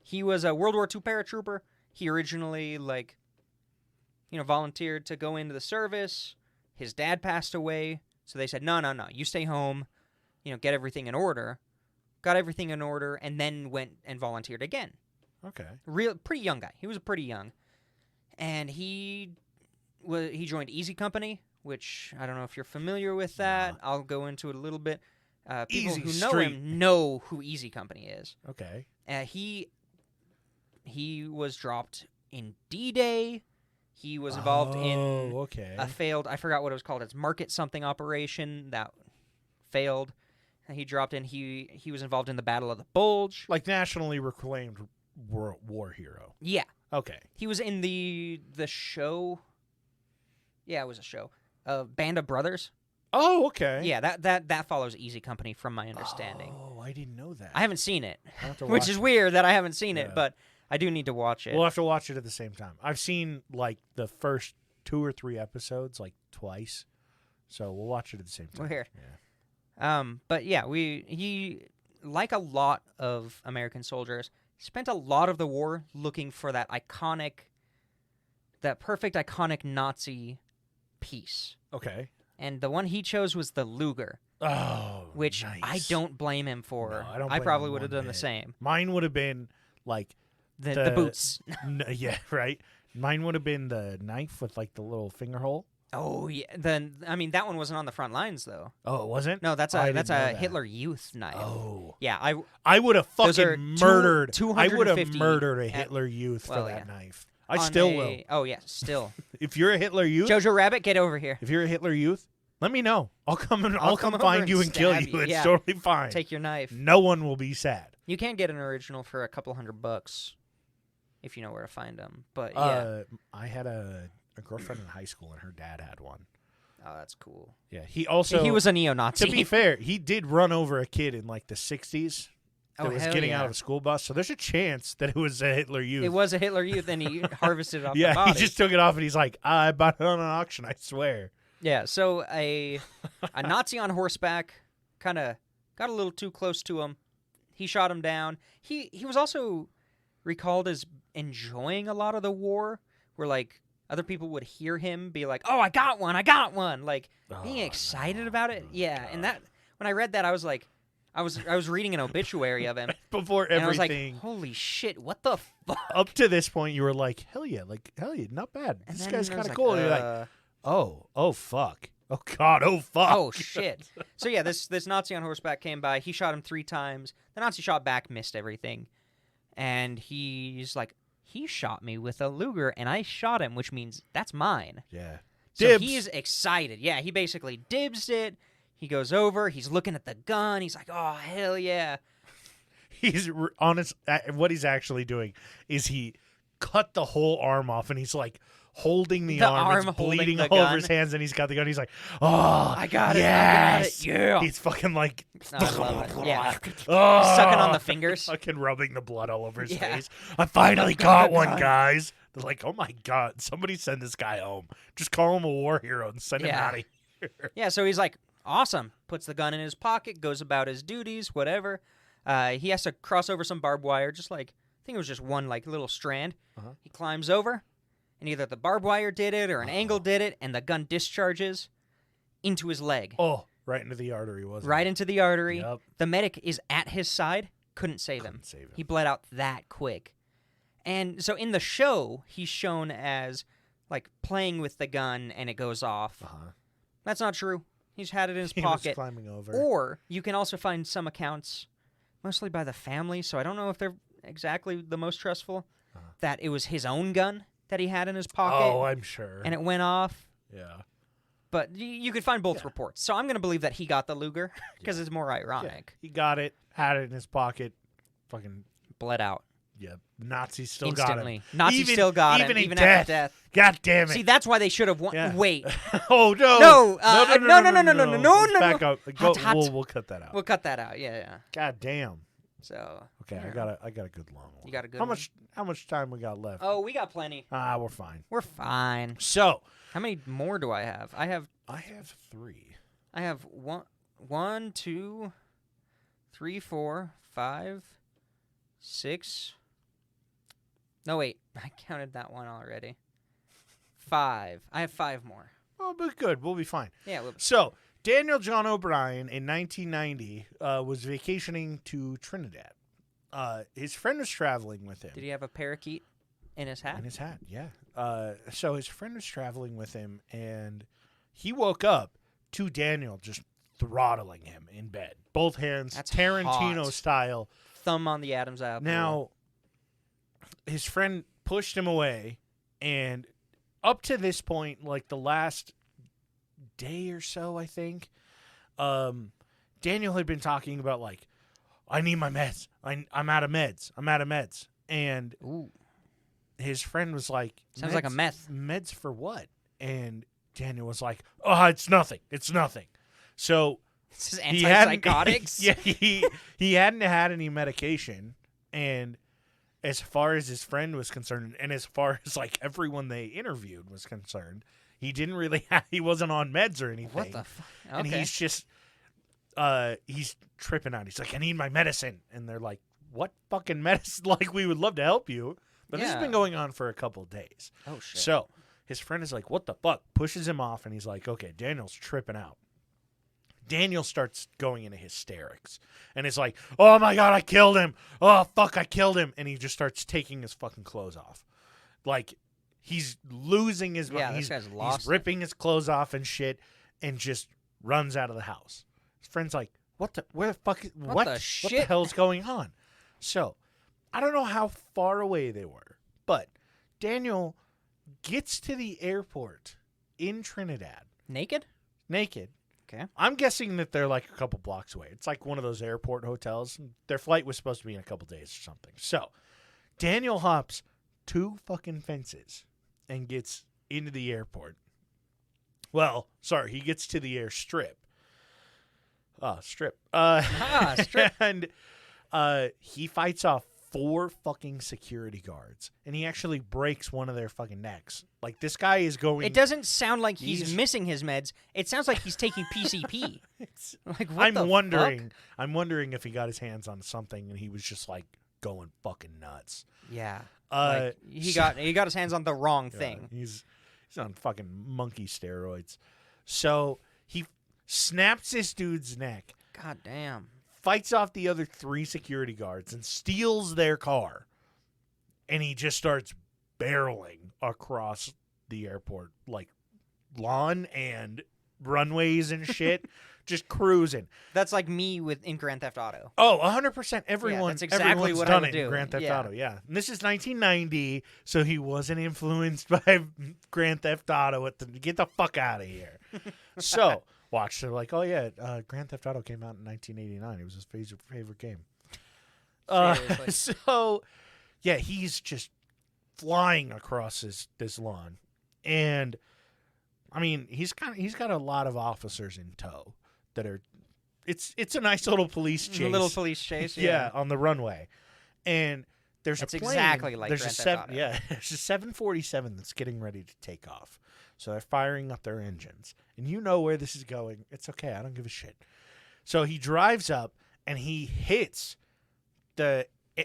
He was a World War II paratrooper. He originally, volunteered to go into the service. His dad passed away, so they said, no, you stay home, get everything in order. Got everything in order, and then went and volunteered again. Okay. Pretty young guy. He was pretty young. And he joined Easy Company, which I don't know if you're familiar with that. I'll go into it a little bit. People Easy who know Street. him know who Easy Company is. Okay. He was dropped in D-Day. He was involved in a failed, I forgot what it was called. It's market something operation that failed. He dropped in. He was involved in the Battle of the Bulge. Like nationally reclaimed war hero. Yeah. Okay. He was in the show. Yeah, it was a show. Band of Brothers. Oh, okay. Yeah, that follows Easy Company from my understanding. Oh, I didn't know that. I haven't seen it, I'll have to which watch is it. weird that I haven't seen it, Yeah. but I do need to watch it. We'll have to watch it at the same time. I've seen like the first 2 or 3 episodes like twice, so we'll watch it at the same time. Well, here. Yeah. But yeah, he, like a lot of American soldiers, spent a lot of the war looking for that perfect iconic Nazi piece. Okay. And the one he chose was the Luger, Oh, which nice. I don't blame him for. No, I don't I blame probably him would have one done the bit. same. Mine would have been like The boots. yeah, right. Mine would have been the knife with like the little finger hole. Oh yeah. Then I mean that one wasn't on the front lines though. Oh, it wasn't. No, that's Oh, I a didn't know that. Hitler Youth knife. Oh, Yeah, I would have Those are fucking murdered. I would have 250 murdered a at- Hitler Youth well, for that yeah. knife. I still will. Oh yeah, still. If you're a Hitler Youth, Jojo Rabbit, get over here. if you're a Hitler Youth, let me know. I'll come and I'll I'll come come over find and you and kill stab you. you. It's Yeah. totally fine. Take your knife. No one will be sad. You can get an original for a couple $100 if you know where to find them. But yeah, I had a girlfriend in high school, and her dad had one. oh, that's cool. Yeah, he also He was a neo-Nazi. To be fair, he did run over a kid in like the 60s that Oh, was hell getting yeah. out of a school bus. So there's a chance that it was a Hitler Youth. It was a Hitler Youth, and he harvested it off the Yeah, body. he just took it off, and he's like, I bought it on an auction, I swear. Yeah, so a Nazi on horseback kind of got a little too close to him. He shot him down. He was also recalled as enjoying a lot of the war, where like other people would hear him be like, "Oh, I got one, like being excited about it. Yeah, and that when I read that, I was like, I was reading an obituary of him, Before and I was everything. like, "Holy shit, what the fuck?" Up to this point, you were like, hell yeah, not bad. And This then guy's I was kind of cool. And you're like, oh, fuck. Oh, God, oh, fuck. Oh shit! So yeah, this Nazi on horseback came by. He shot him 3 times. The Nazi shot back, missed everything, and he's like, "He shot me with a Luger, and I shot him, which means that's mine." Yeah. So Dibs. he's excited. Yeah, he basically dibs it. He goes over. He's looking at the gun. He's like, "Oh hell yeah!" He's honest. What he's actually doing is he cut the whole arm off, and he's like holding the arm. It's holding bleeding the all over gun. his hands, and he's got the gun. He's like, oh, I got it. yes. I got it. Yeah. He's fucking like, I love it. Yeah. oh, Sucking on the fingers. fucking rubbing the blood all over his Yeah. face. I finally got one, gun. guys. They're like, oh my God, somebody send this guy home. Just call him a war hero and send him Yeah. out of here. Yeah, so he's like, awesome. Puts the gun in his pocket, goes about his duties, whatever. He has to cross over some barbed wire, just like, I think it was just one like little strand. Uh-huh. He climbs over, and either the barbed wire did it or an angle did it, and the gun discharges into his leg. Oh, right into the artery, wasn't Right it? into the artery. Yep. The medic is at his side, couldn't save him. Couldn't save him. He bled out that quick. And so in the show, he's shown as like playing with the gun and it goes off. Uh-huh. That's not true. He's had it in his He was pocket. climbing over. Or you can also find some accounts, mostly by the family, so I don't know if they're exactly the most trustful, that it was his own gun that he had in his pocket Oh, I'm sure. and it went off. Yeah. But you could find both reports. So I'm going to believe that he got the Luger because it's more Yeah. ironic. He got it, had it in his pocket. Fucking, Bled out yeah. Nazis still instantly. got him. Nazis still got him, even in even death. after death. God damn it. See, that's why they should have won. Yeah. Wait, oh, no. No, Let's no. back up. Hot, hot. We'll cut that out. we'll cut that out. Yeah. God damn. So Okay, yeah. I got a good long one. You got a good How one? How much time we got left? Oh, we got plenty. We're fine. We're fine. So, How many more do I have? I have 3. one, 2, 3, 4, 5, 6. No, wait. I counted that one already. 5. I have 5 more. Oh, but good. We'll be fine. Yeah. Well, So, Daniel John O'Brien in 1990 was vacationing to Trinidad. His friend was traveling with him. did he have a parakeet in his hat? In his hat, yeah. So his friend was traveling with him, and he woke up to Daniel just throttling him in bed. Both hands, That's Tarantino hot. style. Thumb on the Adam's apple. Now, his friend pushed him away, and up to this point, like the last day or so, I think, Daniel had been talking about, like, I need my meds. I'm out of meds. I'm out of meds. And Ooh. his friend was like, Sounds like a meth. Meds for what? And Daniel was like, oh, it's nothing. It's nothing. So This is he hadn't- antipsychotics. yeah, he hadn't had any medication. And as far as his friend was concerned, and as far as like everyone they interviewed was concerned, he didn't really he wasn't on meds or anything. What the fuck? Okay. And he's just he's tripping out. He's like, I need my medicine. And they're like, what fucking medicine? Like, we would love to help you. But this has Yeah. been going on for a couple days. Oh, shit. So his friend is like, what the fuck? Pushes him off, and he's like, okay, Daniel's tripping out. Daniel starts going into hysterics. And it's like, oh my God, I killed him. Oh, fuck, I killed him. And he just starts taking his fucking clothes off. Like, he's losing his Yeah, mind. this guy's lost He's it. ripping his clothes off and shit, and just runs out of the house. His friend's like, where the fuck, what the the shit? hell's going on? So, I don't know how far away they were, but Daniel gets to the airport in Trinidad Naked? naked. Okay. I'm guessing that they're like a couple blocks away. It's like one of those airport hotels. Their flight was supposed to be in a couple days or something. So, Daniel hops 2 fucking fences and gets into the airport. Well, sorry, he gets to the airstrip. Strip. Strip. And he fights off 4 fucking security guards, and he actually breaks one of their fucking necks. Like, this guy is going. It doesn't sound like he's He's- missing his meds. It sounds like he's taking PCP. It's- Like, what the I'm wondering. fuck? I'm wondering if he got his hands on something and he was just like going fucking nuts. Yeah. Like, He got his hands on the wrong thing. He's on fucking monkey steroids. So he snaps this dude's neck, God damn. fights off the other 3 security guards, and steals their car. And he just starts barreling across the airport, like lawn and runways and shit, just cruising. That's like me in Grand Theft Auto. Oh, 100%. Everyone, that's exactly everyone's what I done would it in do. Grand Theft Yeah. Auto. Yeah, and this is 1990, so he wasn't influenced by Grand Theft Auto. Get the fuck out of here. So, watch. They're like, oh yeah, Grand Theft Auto came out in 1989. It was his favorite game. Seriously. So, yeah, he's just flying across this lawn, and I mean, he's got a lot of officers in tow that are. It's a nice little police chase. A little police chase. Yeah, on the runway, and there's That's a plane. exactly like there's Grand a Theft 7 Auto. Yeah, there's a 747 that's getting ready to take off. So they're firing up their engines, and you know where this is going. It's okay, I don't give a shit. So he drives up and he hits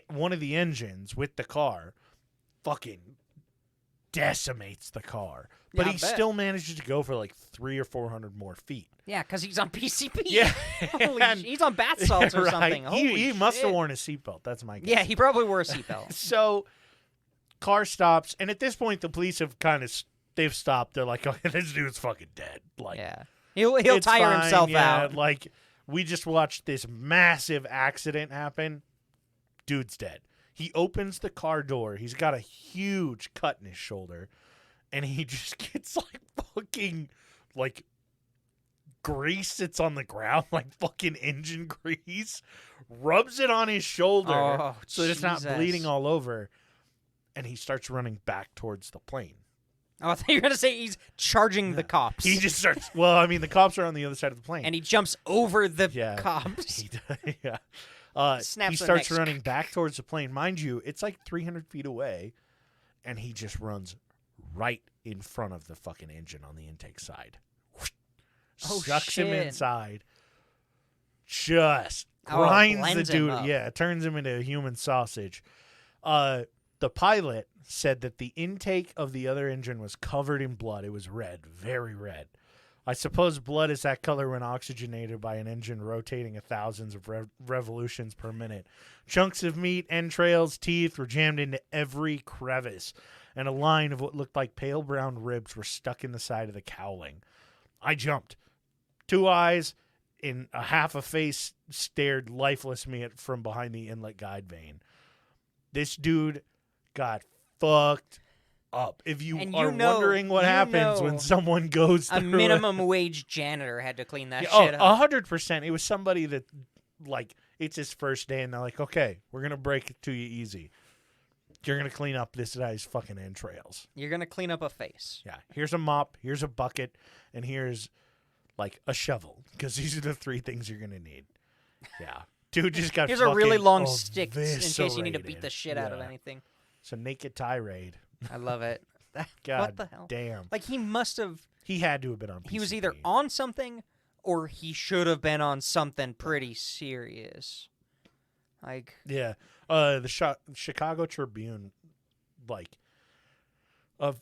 one of the engines with the car, fucking decimates the car. But Yeah, I he bet. still manages to go for like 300 or 400 more feet. Yeah, because he's on PCP. Yeah, Holy and- he's on bath salts or right. something. Holy He must have shit. worn a seatbelt. That's my guess. Yeah, he probably wore a seatbelt. So, car stops, and at this point, the police have they've stopped. They're like, "Okay, this dude's fucking dead." Like, Yeah. He'll it's tire fine, himself yeah, out. Like, we just watched this massive accident happen. Dude's dead. He opens the car door. He's got a huge cut in his shoulder, and he just gets like fucking like grease that's on the ground, like fucking engine grease, rubs it on his shoulder Oh, so that it's not Jesus. bleeding all over, and he starts running back towards the plane. Oh, I thought you were going to say he's charging the cops. He just starts. Well, I mean, the cops are on the other side of the plane, and he jumps over the Yeah. cops. He does, yeah. Snaps He their starts necks. running back towards the plane. Mind you, it's like 300 feet away, and he just runs right in front of the fucking engine on the intake side. Oh, Sucks him shit. inside. Just Oh, grinds the blends him dude. up. Yeah, turns him into a human sausage. The pilot said that the intake of the other engine was covered in blood. It was red, very red. I suppose blood is that color when oxygenated by an engine rotating at thousands of revolutions per minute. Chunks of meat, entrails, teeth were jammed into every crevice, and a line of what looked like pale brown ribs were stuck in the side of the cowling. I jumped. 2 eyes in a half a face stared lifeless me from behind the inlet guide vane. This dude got fucked up. If you And are wondering what happens when someone goes through a minimum wage janitor had to clean that oh, shit up. 100%. It was somebody that, like, it's his first day, and they're like, okay, we're going to break it to you easy. You're going to clean up this guy's fucking entrails. You're going to clean up a face. Yeah. Here's a mop, here's a bucket, and here's, like, a shovel, because these are the 3 things you're going to need. Yeah. Dude just got Here's a really fucking long stick in case you need to eviscerated. beat the shit out of anything. It's a naked tirade. I love it. God what the hell? damn. Like, he must have... He had to have been on PCP. He was either on something or he should have been on something pretty serious. Like... Yeah. The Chicago Tribune, like, a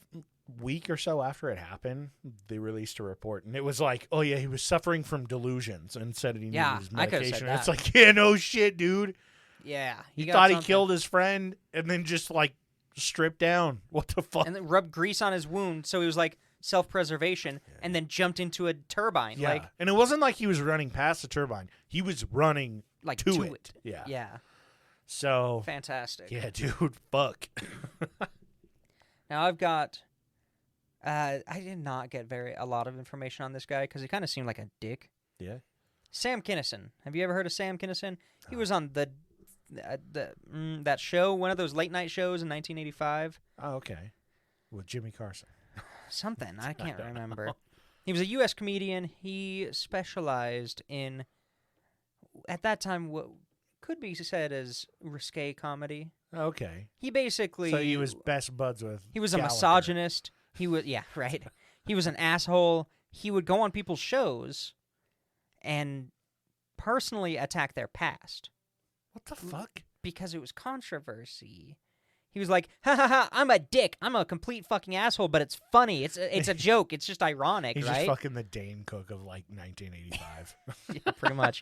week or so after it happened, they released a report, and it was like, oh, yeah, he was suffering from delusions and said he needed his I could've medication. said It's that. like, yeah, no shit, dude. Yeah. He got thought he something. killed his friend and then just, like, stripped down. What the fuck? And then rubbed grease on his wound, so he was like self-preservation, and then jumped into a turbine. Yeah. Like, And it wasn't like he was running past the turbine. He was running like to to it. it. Yeah. Yeah. So, Fantastic. yeah, dude, fuck. Now I've got... I did not get a lot of information on this guy because he kind of seemed like a dick. Yeah. Sam Kinison. Have you ever heard of Sam Kinison? He was on that show, one of those late night shows in 1985. Oh, okay. With Jimmy Carson. Something. I can't remember. He was a U.S. comedian. He specialized in, at that time, what could be said as risque comedy. Okay. He basically... So he was best buds with He was a Gallagher. misogynist. He was... Yeah, right. He was an asshole. He would go on people's shows and personally attack their past. What the fuck? Because it was controversy. He was like, ha ha ha, I'm a dick. I'm a complete fucking asshole, but it's funny. It's a joke. It's just ironic, He's right? just fucking the Dane Cook of like 1985. Yeah, pretty much.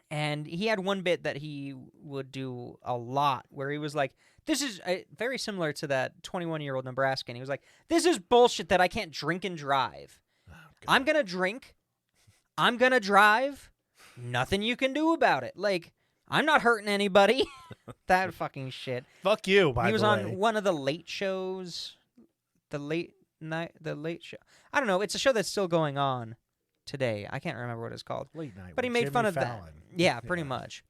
And he had one bit that he would do a lot where he was like, this is very similar to that 21-year-old Nebraskan. He was like, this is bullshit that I can't drink and drive. Oh, I'm going to drink. I'm going to drive. Nothing you can do about it. Like, I'm not hurting anybody. That fucking shit. Fuck you, by He was the on way. one of the late shows. The late show. I don't know. It's a show that's still going on today. I can't remember what it's called. Late night. But he with made Jimmy fun of that. Fallon. Yeah, pretty much.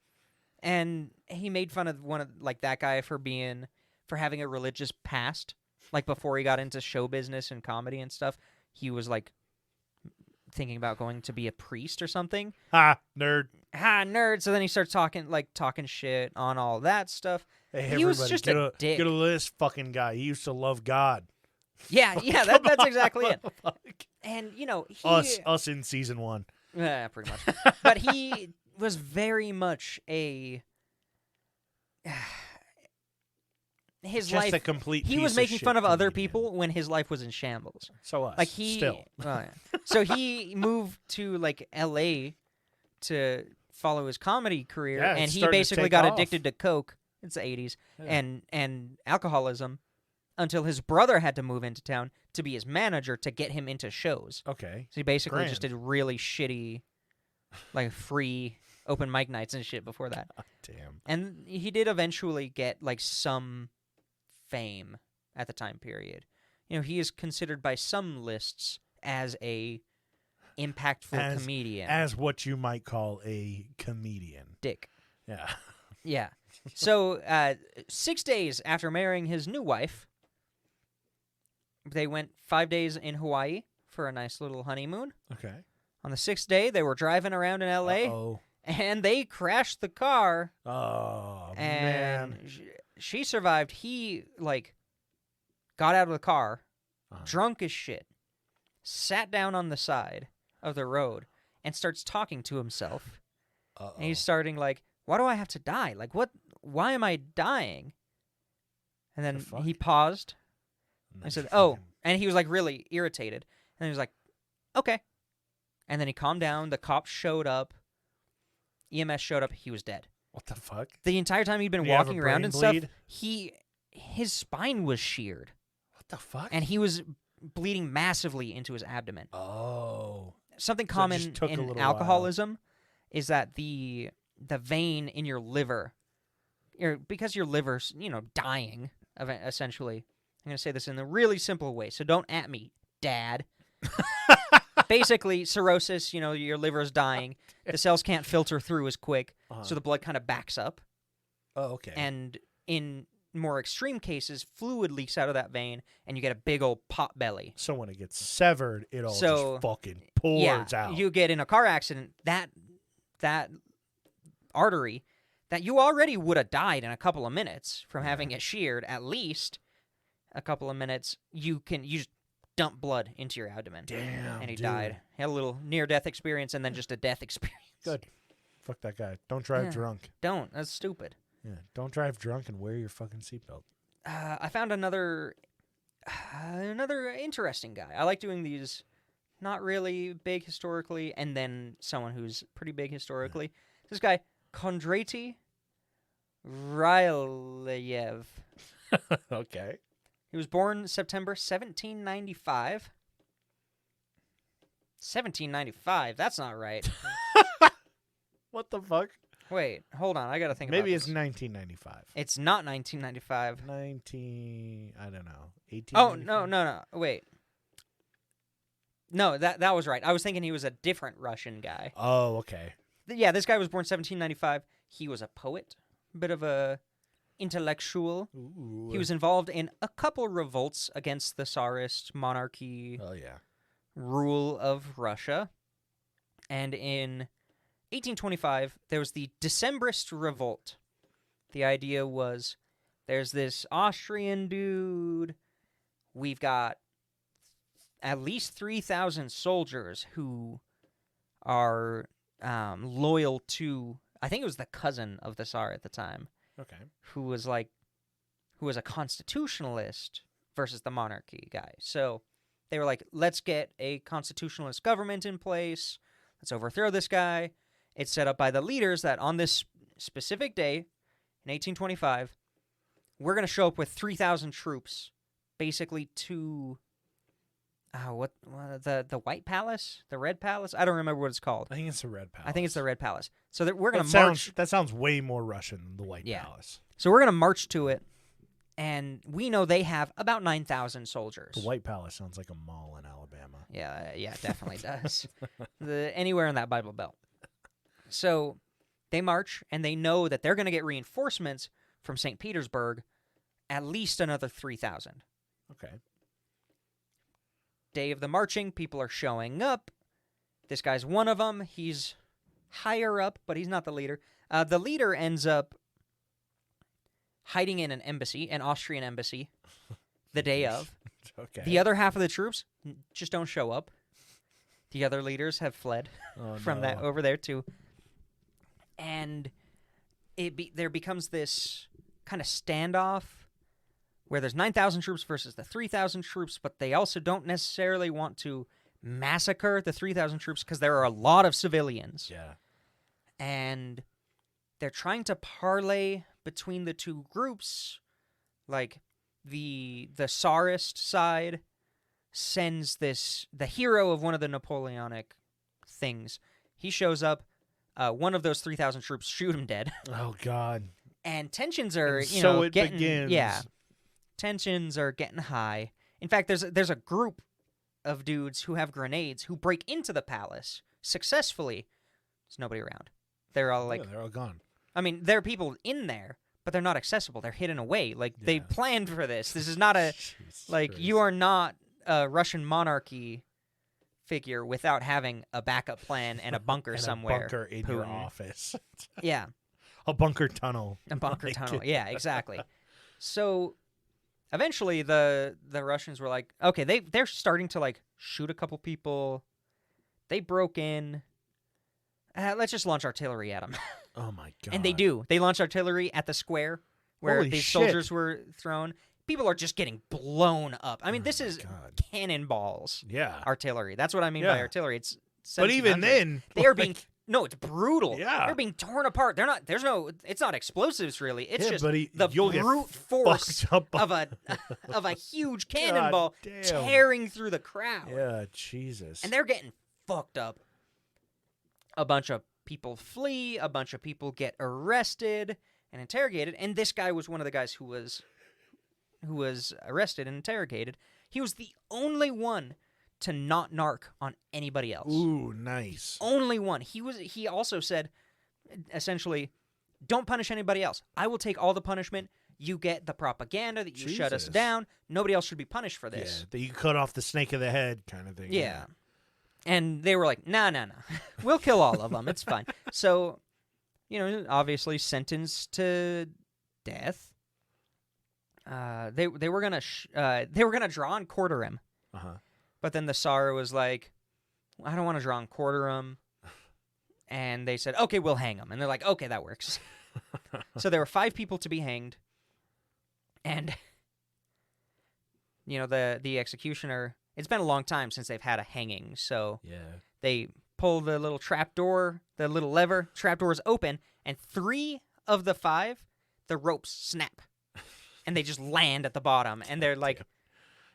And he made fun of one of that guy for having a religious past. Like before he got into show business and comedy and stuff, he was like thinking about going to be a priest or something. Ha, nerd. Ha, nerd. So then he starts talking shit on all that stuff. Hey, He was everybody, just get a dick. Get a list, fucking guy. He used to love God. Yeah, that's exactly it. Fuck. And you know, Us in season 1. Yeah, pretty much. But he was very much his Just life. a complete. He piece was making shit fun of other comedian. people when his life was in shambles. So us. Like he, still. well, yeah. So he moved to like L.A. to follow his comedy career, Yeah, and it's he starting to basically take got off. addicted to coke. It's the 80s, Yeah. and alcoholism, until his brother had to move into town to be his manager to get him into shows. Okay. So he basically just Grand. did really shitty, like free open mic nights and shit before that. Damn. And he did eventually get like some fame at the time period. You know, he is considered by some lists as a impactful comedian. As what you might call a comedian. Dick. Yeah. Yeah. So 6 days after marrying his new wife, they went 5 days in Hawaii for a nice little honeymoon. Okay. On the 6th day, they were driving around in L.A. Uh-oh. and they crashed the car. Oh, And man. she survived. He, like, got out of the car, Uh-huh. drunk as shit, sat down on the side of the road, and starts talking to himself. Uh-oh. And he's starting, like, why do I have to die? Like, what? Why am I dying? And then fuck? he paused. And I then said, you oh. fucking- And he was, like, really irritated. And he was like, okay. And then he calmed down. The cops showed up. EMS showed up. He was dead. What the fuck? The entire time he'd been Did he have walking a around brain and bleed? stuff, his spine was sheared. What the fuck? And he was bleeding massively into his abdomen. Oh. Something So it common just took a in little alcoholism is that the vein in your liver, because your liver's, dying, essentially. I'm going to say this in a really simple way, so don't at me, Dad. Basically, cirrhosis, your liver's dying. The cells can't filter through as quick, so the blood kind of backs up. Oh, okay. And in more extreme cases, fluid leaks out of that vein, and you get a big old pot belly. So when it gets severed, it all just fucking pours out. You get in a car accident, that artery that you already would have died in a couple of minutes from having it sheared, at least a couple of minutes, you just dump blood into your abdomen. Damn, and he dude. died. He had a little near-death experience and then just a death experience. Good. Fuck that guy. Don't drive drunk. Don't. That's stupid. Yeah. Don't drive drunk and wear your fucking seatbelt. I found another interesting guy. I like doing these not really big historically, and then someone who's pretty big historically. This guy, Kondraty Ryleyev. Okay. He was born September 1795. 1795? That's not right. What the fuck? Wait, hold on. I got to think about Maybe this. it's 1995. It's not 1995. I don't know. 18. Oh, no. Wait. No, that was right. I was thinking he was a different Russian guy. Oh, okay. Yeah, this guy was born 1795. He was a poet, a bit of a intellectual. Ooh. He was involved in a couple revolts against the Tsarist monarchy Oh, yeah. rule of Russia. And in 1825, there was the Decembrist Revolt. The idea was there's this Austrian dude. We've got at least 3,000 soldiers who are loyal to, I think it was the cousin of the Tsar at the time, Okay. who was a constitutionalist versus the monarchy guy. So they were like, let's get a constitutionalist government in place. Let's overthrow this guy. It's set up by the leaders that on this specific day in 1825, we're going to show up with 3,000 troops, basically to the White Palace, the Red Palace. I don't remember what it's called. I think it's the Red Palace. I think it's the Red Palace. So that we're going to That march. That sounds way more Russian than the White Yeah. Palace. So we're going to march to it, and we know they have about 9,000 soldiers. The White Palace sounds like a mall in Alabama. Yeah, it definitely does. Anywhere in that Bible Belt. So they march, and they know that they're going to get reinforcements from St. Petersburg, at least another 3,000. Okay. Day of the marching, people are showing up. This guy's one of them. He's higher up, but he's not the leader. The leader ends up hiding in an embassy, an Austrian embassy, the day of. Okay. The other half of the troops just don't show up. The other leaders have fled from that over there too. And there becomes this kind of standoff where there's 9,000 troops versus the 3,000 troops, but they also don't necessarily want to massacre the 3,000 troops because there are a lot of civilians. Yeah. And they're trying to parlay between the two groups. Like, the Tsarist side sends the hero of one of the Napoleonic things. He shows up. One of those 3,000 troops shoot him dead. Oh, God. And tensions are, And so it getting... begins. Yeah. Tensions are getting high. In fact, there's a group of dudes who have grenades who break into the palace successfully. There's nobody around. They're all like... Yeah, they're all gone. I mean, there are people in there, but they're not accessible. They're hidden away. Like, they planned for this. This is not a... like, you are not a Russian monarchy figure without having a backup plan and a bunker and somewhere. A bunker in your Putin. office. Yeah. A bunker tunnel. A bunker tunnel. Yeah, exactly. So... eventually, the Russians were like, okay, they're starting to, like, shoot a couple people. They broke in. Let's just launch artillery at them. Oh, my God. And they do. They launch artillery at the square where Holy these shit. soldiers were thrown. People are just getting blown up. I mean, this is God. cannonballs Yeah. artillery. That's what I mean by artillery. It's But even 1700. then... They are being... No, it's brutal. Yeah. They're being torn apart. It's not explosives really. It's Yeah, just buddy, the you'll get brute force fucked up. of a huge cannonball damn. tearing through the crowd. Yeah, Jesus. And they're getting fucked up. A bunch of people flee, a bunch of people get arrested and interrogated, and this guy was one of the guys who was arrested and interrogated. He was the only one to not narc on anybody else. Ooh, nice. Only one. He also said, essentially, don't punish anybody else. I will take all the punishment. You get the propaganda that you shut us Jesus. down. Nobody else should be punished for this. Yeah, that you cut off the snake of the head kind of thing. Yeah. And they were like, nah. We'll kill all of them. It's fine. So, obviously sentenced to death. They were gonna draw and quarter him. Uh-huh. But then the Tsar was like, I don't want to draw and quarter him. And they said, okay, we'll hang him. And they're like, okay, that works. So there were 5 people to be hanged. And, the executioner, it's been a long time since they've had a hanging. So they pull the little trap door, the little lever, trap door is open, and 3 of the 5, the ropes snap. And they just land at the bottom. And they're like,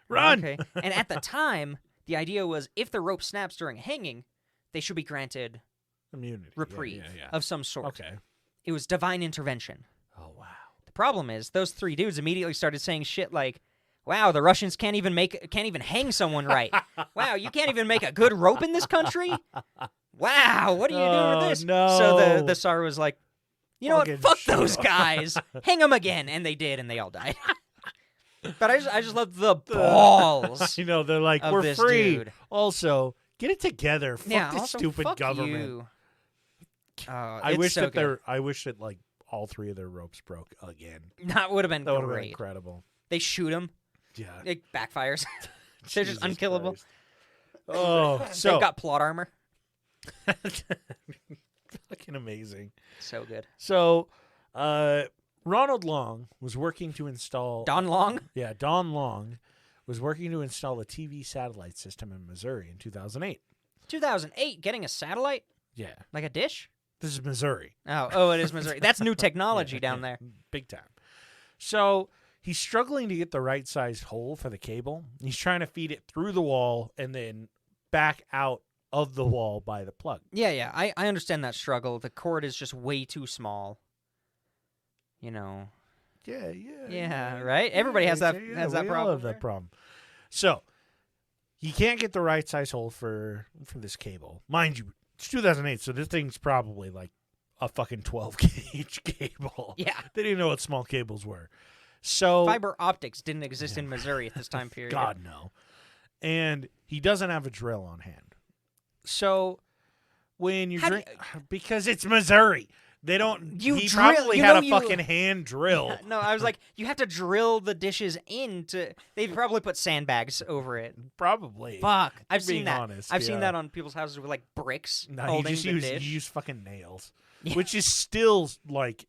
run! Okay. And at the time, the idea was if the rope snaps during hanging, they should be granted Immunity. reprieve Yeah. of some sort. Okay. It was divine intervention. Oh, wow. The problem is those 3 dudes immediately started saying shit like, wow, the Russians can't even hang someone right. Wow, you can't even make a good rope in this country? Wow, what are you doing with this? No. So the Tsar was like, you know what? Fucking Fuck shit. those guys. Hang them again. And they did, and they all died. But I just love the balls. They're like, of we're this free. dude. Also, get it together. Fuck this also, stupid fuck government. you. I It's wish so that good. I wish that like all 3 of their ropes broke again. That would have been That would have been great. incredible. They shoot him. Yeah. It backfires. They're just Jesus unkillable. Christ. Oh, so They've got plot armor. fucking amazing. So good. So, Ronald Long was working to install Don Long? Yeah, Don Long was working to install a TV satellite system in Missouri in 2008. 2008, getting a satellite? Yeah, Like a dish? this is Missouri. Oh, it is Missouri. That's new technology Yeah, down yeah, there. big time. So he's struggling to get the right sized hole for the cable. He's trying to feed it through the wall and then back out of the wall by the plug. Yeah. I understand that struggle. The cord is just way too small. Yeah, right? Everybody has that we problem. all have that problem. So he can't get the right size hole for this cable. Mind you, it's 2008, so this thing's probably like a fucking 12 gauge cable. Yeah. They didn't know what small cables were. So Fiber optics didn't exist in Missouri at this time period. God no. And he doesn't have a drill on hand. So when you drink, because it's Missouri, they don't. He probably had a fucking hand drill. No, I was like, you have to drill the dishes into. They probably put sandbags over it. Probably. Fuck, I've Being seen that. honest, I've seen yeah. that on people's houses with like bricks No, holding you just the use dish. you use fucking nails, Yeah. which is still like,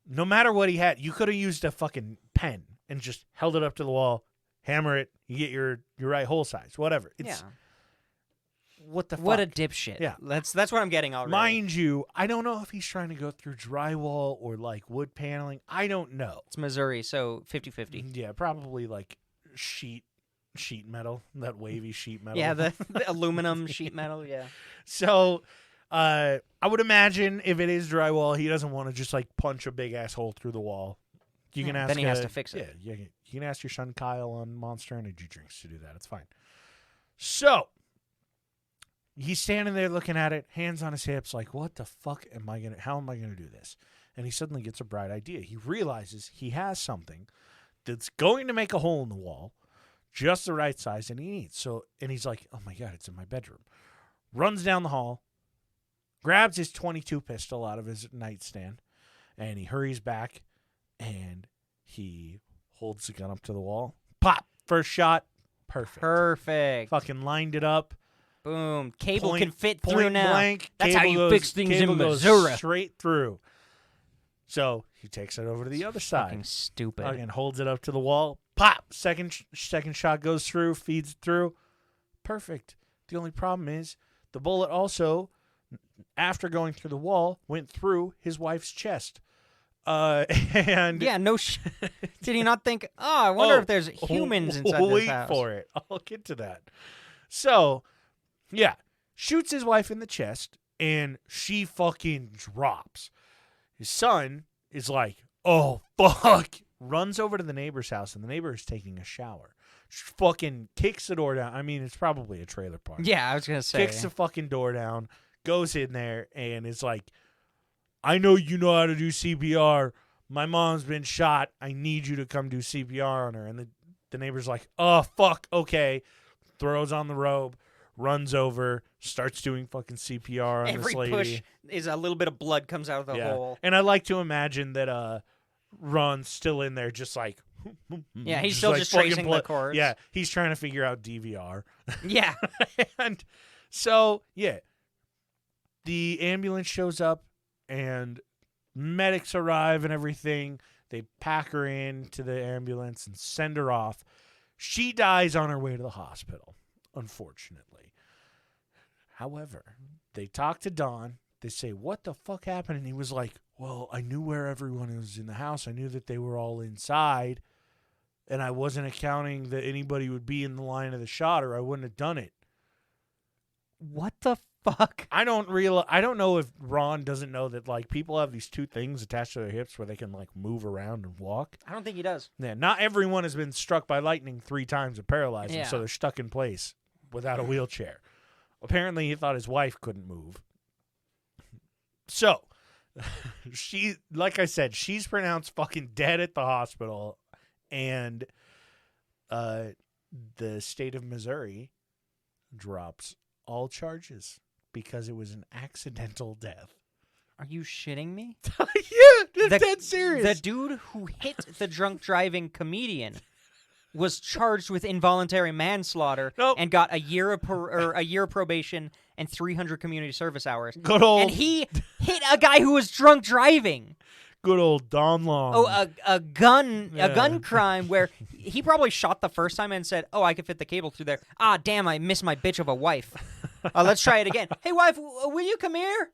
no matter what he had, you could have used a fucking pen and just held it up to the wall, hammer it, you get your right hole size, whatever. It's, Yeah. What the fuck? What a dipshit. Yeah. That's what I'm getting already. Mind you, I don't know if he's trying to go through drywall or like wood paneling. I don't know. It's Missouri, so 50-50. Yeah, probably like sheet metal, that wavy sheet metal. Yeah, the aluminum sheet metal, yeah. So, I would imagine if it is drywall, he doesn't want to just like punch a big ass hole through the wall. You can ask. Then he has to fix it. Yeah, you can ask your son Kyle on Monster Energy drinks to do that. It's fine. So he's standing there looking at it, hands on his hips, like, what the fuck am I gonna? How am I gonna do this? And he suddenly gets a bright idea. He realizes he has something that's going to make a hole in the wall, just the right size, and he needs. So, and he's like, oh my god, it's in my bedroom. Runs down the hall, grabs his .22 pistol out of his nightstand, and he hurries back, and he holds the gun up to the wall. Pop! First shot. Perfect. Fucking lined it up. Boom. Cable Point- can fit through point now. blank. That's how Cable you goes- fix things cable in goes Missouri. straight through. So he takes it over to the other side. Fucking stupid. Fucking holds it up to the wall. Pop! Second shot goes through, feeds it through. Perfect. The only problem is the bullet also after going through the wall, went through his wife's chest. And Yeah, no did he not think, I wonder if there's humans inside this wait house? for it. I'll get to that. So, yeah, shoots his wife in the chest, and she fucking drops. His son is like, oh, fuck. Runs over to the neighbor's house, and the neighbor is taking a shower. Fucking kicks the door down. I mean, it's probably a trailer park. Yeah, I was going to say. Kicks the fucking door down, goes in there, and is like, I know you know how to do CPR. My mom's been shot. I need you to come do CPR on her. And the neighbor's like, oh, fuck, okay. Throws on the robe, runs over, starts doing fucking CPR on this lady. Every push is a little bit of blood comes out of the hole. And I like to imagine that Ron's still in there just like... Yeah, he's still just tracing the cords. Yeah, he's trying to figure out DVR. Yeah. And so, yeah, the ambulance shows up, and medics arrive and everything. They pack her into the ambulance and send her off. She dies on her way to the hospital, unfortunately. However, they talk to Don. They say, what the fuck happened? And he was like, well, I knew where everyone was in the house. I knew that they were all inside, and I wasn't accounting that anybody would be in the line of the shot, or I wouldn't have done it. What the fuck? I don't know if Ron doesn't know that, like, people have these two things attached to their hips where they can, like, move around and walk. I don't think he does. Yeah, not everyone has been struck by lightning 3 times and paralyzed, Yeah. and so they're stuck in place without a wheelchair. Apparently, he thought his wife couldn't move. So, she, like I said, she's pronounced fucking dead at the hospital, and the state of Missouri drops all charges because it was an accidental death. Are you shitting me? Yeah, that's dead serious. The dude who hit the drunk driving comedian was charged with involuntary manslaughter and got a year of probation and 300 community service hours. Good old. And he hit a guy who was drunk driving. Good old Don Long. Oh, a gun crime where he probably shot the first time and said, "Oh, I could fit the cable through there." Ah, damn, I missed my bitch of a wife. Let's try it again. Hey, wife, will you come here?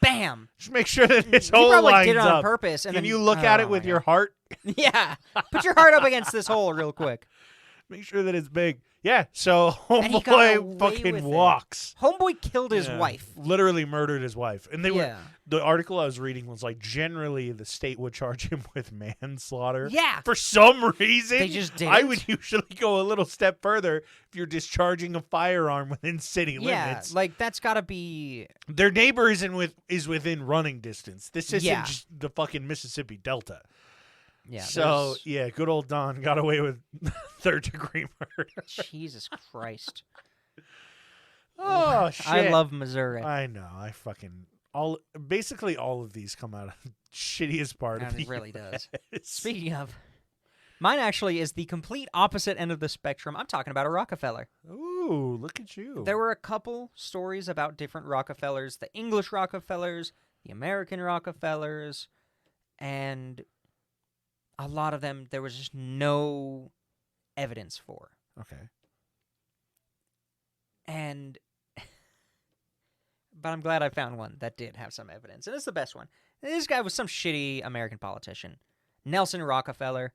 Bam. Just make sure that his He hole probably lines did it on up. purpose. And Can then, you look at it with your heart? Yeah. Put your heart up against this hole real quick. Make sure that it's big. Yeah, so And he got away homeboy fucking with it. walks. Homeboy killed his Yeah. wife. Literally murdered his wife. And they were Yeah. the article I was reading was like generally the state would charge him with manslaughter. Yeah. For some reason. They just didn't. I would usually go a little step further if you're discharging a firearm within city Yeah, limits. like that's got to be. Their neighbor is within running distance. This isn't Yeah. just the fucking Mississippi Delta. Yeah. So, yeah, good old Don got away with third-degree murder. Jesus Christ. Oh, shit. I love Missouri. I know. I fucking... Basically, all of these come out of the shittiest part of And the it really does. US. Speaking of, mine actually is the complete opposite end of the spectrum. I'm talking about a Rockefeller. Ooh, look at you. There were a couple stories about different Rockefellers, the English Rockefellers, the American Rockefellers, and a lot of them there was just no evidence for. Okay. And but I'm glad I found one that did have some evidence. And it's the best one. This guy was some shitty American politician. Nelson Rockefeller.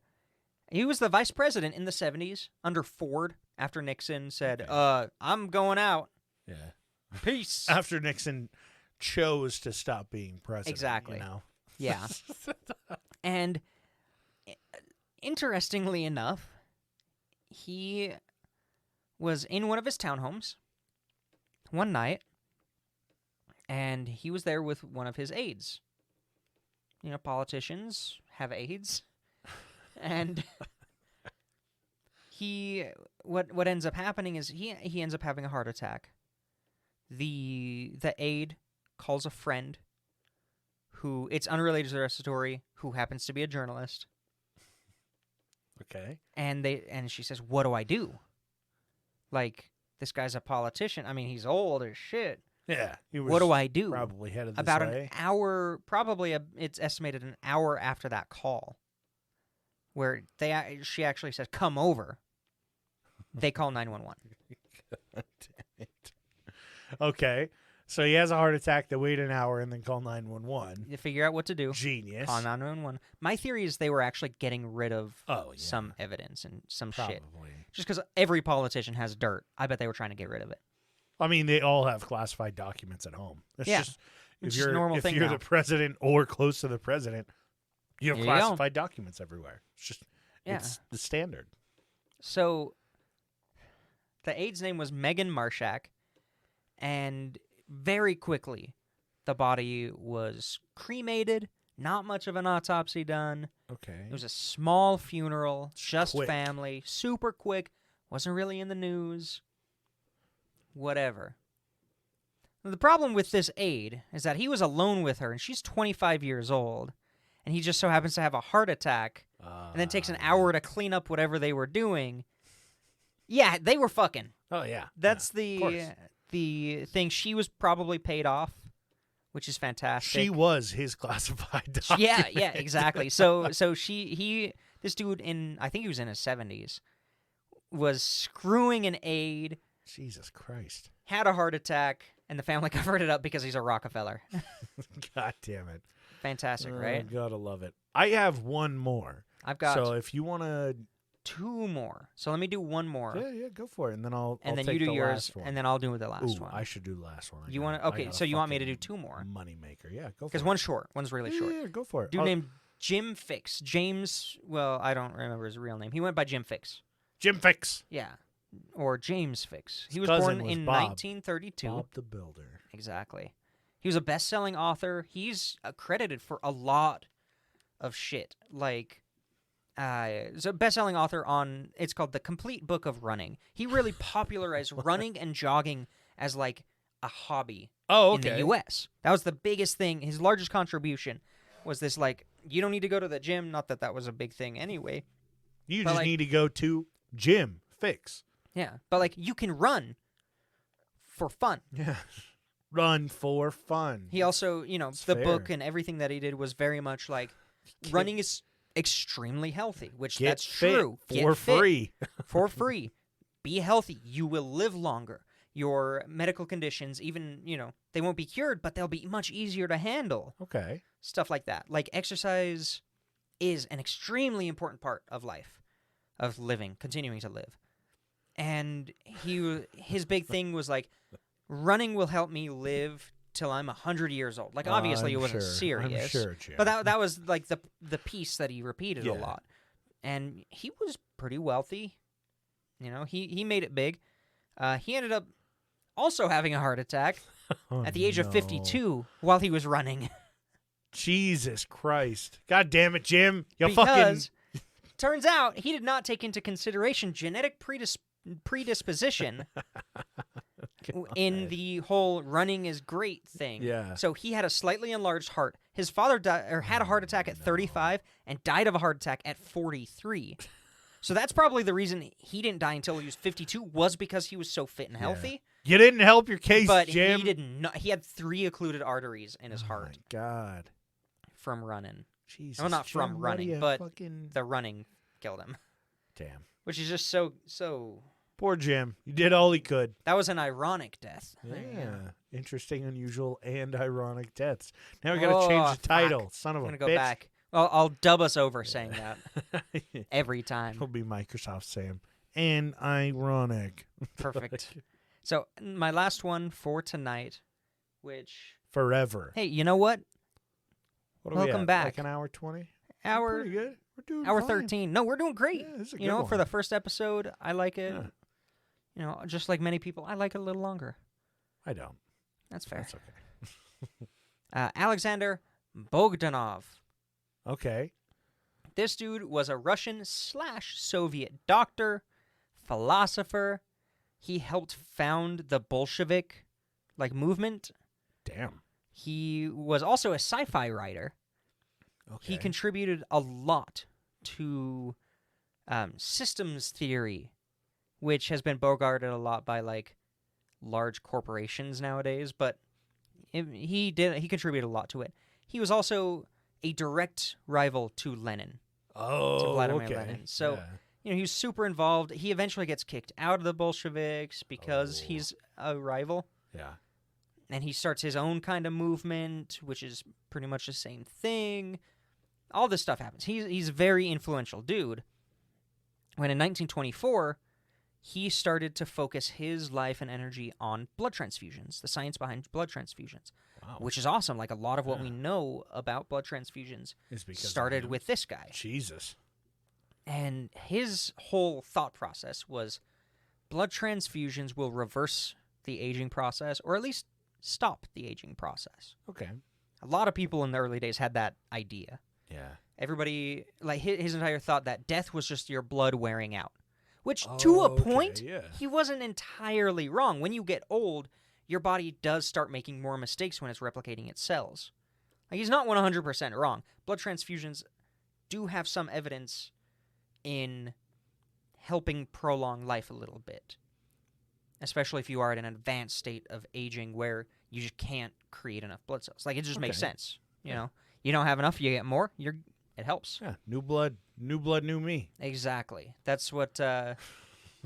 He was the vice president in the 70s under Ford after Nixon said, I'm going out. Yeah. Peace. After Nixon chose to stop being president. Exactly. You know? Yeah. And interestingly enough, he was in one of his townhomes one night, and he was there with one of his aides. You know, politicians have aides. And what ends up happening is he ends up having a heart attack. The aide calls a friend who, it's unrelated to the rest of the story, who happens to be a journalist. Okay. And she says, "What do I do? Like, this guy's a politician. I mean, he's old as shit. Yeah. He was What do I do?" Probably headed this About way. an hour, it's estimated an hour after that call, where she actually says, "Come over." They call 911. God damn it. Okay. So he has a heart attack. They wait an hour and then call 911. You figure out what to do. Genius. Call 911. My theory is they were actually getting rid of Oh, yeah. some evidence and some shit. Probably. Just because every politician has dirt, I bet they were trying to get rid of it. I mean, they all have classified documents at home. It's Yeah. just, It's if just a you're, normal if thing you're now. the president or close to the president, you have There you go. classified documents everywhere. It's just, Yeah. it's the standard. So the aide's name was Megan Marshak, and very quickly the body was cremated. Not much of an autopsy done. Okay. It was a small funeral, just Quick. family, super quick. Wasn't really in the news. Whatever. The problem with this aide is that he was alone with her, and she's 25 years old, and he just so happens to have a heart attack, and then takes an hour to clean up whatever they were doing. Yeah, they were fucking. Oh, yeah. That's Yeah, of course. the thing. She was probably paid off, which is fantastic. She was his classified document. Yeah, exactly. So this dude I think he was in his 70s, was screwing an aide, Jesus Christ. had a heart attack, and the family covered it up because he's a Rockefeller. God damn it. Fantastic, right? Gotta love it. I have one more. I've got So if you want to... 2 more. So let me do one more, Yeah, go for it. And then I'll and then take you do the yours, last one. and then I'll do the last Ooh, one. I should do the last one. You want to? Okay, so you want me to do 2 more? Money maker. Yeah, go for it. Because one's short. One's really short. Yeah, go for it. Dude named Jim Fix. James, well, I don't remember his real name. He went by Jim Fix. Jim Fix. Yeah. Or James Fix. He was cousin born was in Bob. 1932. Bob the Builder. Exactly. He was a best-selling author. He's credited for a lot of shit. Like, he's a best-selling author on, it's called The Complete Book of Running. He really popularized running and jogging as, like, a hobby Oh, in the U.S. That was the biggest thing. His largest contribution was this, like, you don't need to go to the gym. Not that that was a big thing anyway. You But, just like- need to go to Jim Fix. Yeah. But, like, you can run for fun. Yeah. Run for fun. He also, you know, It's the book fair. and everything that he did was very much like running is extremely healthy, which Get that's fit true. for Get fit free. for free. Be healthy. You will live longer. Your medical conditions, even, you know, they won't be cured, but they'll be much easier to handle. Okay. Stuff like that. Like exercise is an extremely important part of life, of living, continuing to live. And his big thing was like, running will help me live till I'm 100 years old. Like, obviously, I'm it wasn't sure. serious. I'm sure, Jim. But that was like the piece that he repeated a Yeah. lot. And he was pretty wealthy. You know, he made it big. He ended up also having a heart attack at the age of 52 while he was running. Jesus Christ. God damn it, Jim. You fucking... Because turns out he did not take into consideration genetic predisposition in the whole running is great thing. Yeah. So he had a slightly enlarged heart. His father had a heart attack at 35 and died of a heart attack at 43. So that's probably the reason he didn't die until he was 52, was because he was so fit and healthy. You didn't help your case, But Jim. he did not. He had 3 occluded arteries in his Oh heart my God. from running. Jesus. Well, not from Jim, running, what are you but fucking... The running killed him, Damn. which is just so. Poor Jim. You did all he could. That was an ironic death. Yeah. Interesting, unusual, and ironic deaths. Now we got to change the fuck. title. Son of I'm a gonna go bitch. back. Well, I'll dub us over saying that every It'll time. be Microsoft Sam. And ironic. Perfect. So my last one for tonight, which Forever. hey, you know what? What are we welcome at? back. Like an hour 20? Hour Pretty good. We're doing hour fine. 13. No, we're doing great. Yeah, this is a You good know, one. for the first episode, I like it. Yeah. You know, just like many people, I like it a little longer. I don't. That's fair. That's okay. Alexander Bogdanov. Okay. This dude was a Russian/Soviet doctor, philosopher. He helped found the Bolshevik movement. Damn. He was also a sci-fi writer. Okay. He contributed a lot to systems theory, which has been bogarted a lot by large corporations nowadays. But he contributed a lot to it. He was also a direct rival to Lenin. Oh, to Vladimir okay. Lenin. So, Yeah. you know, he was super involved. He eventually gets kicked out of the Bolsheviks because he's a rival. Yeah. And he starts his own kind of movement, which is pretty much the same thing. All this stuff happens. He's a very influential dude. When in 1924, he started to focus his life and energy on blood transfusions, the science behind blood transfusions, which is awesome. Like, a lot of what we know about blood transfusions started with this guy. Jesus. And his whole thought process was blood transfusions will reverse the aging process, or at least stop the aging process. Okay. A lot of people in the early days had that idea. Yeah. Everybody, like, his entire thought that death was just your blood wearing out. Which, to a point, he wasn't entirely wrong. When you get old, your body does start making more mistakes when it's replicating its cells. Like, he's not 100% wrong. Blood transfusions do have some evidence in helping prolong life a little bit. Especially if you are at an advanced state of aging where you just can't create enough blood cells. Like, it just makes sense. You know? You don't have enough, you get more, it helps. Yeah, new blood, new me. Exactly. That's what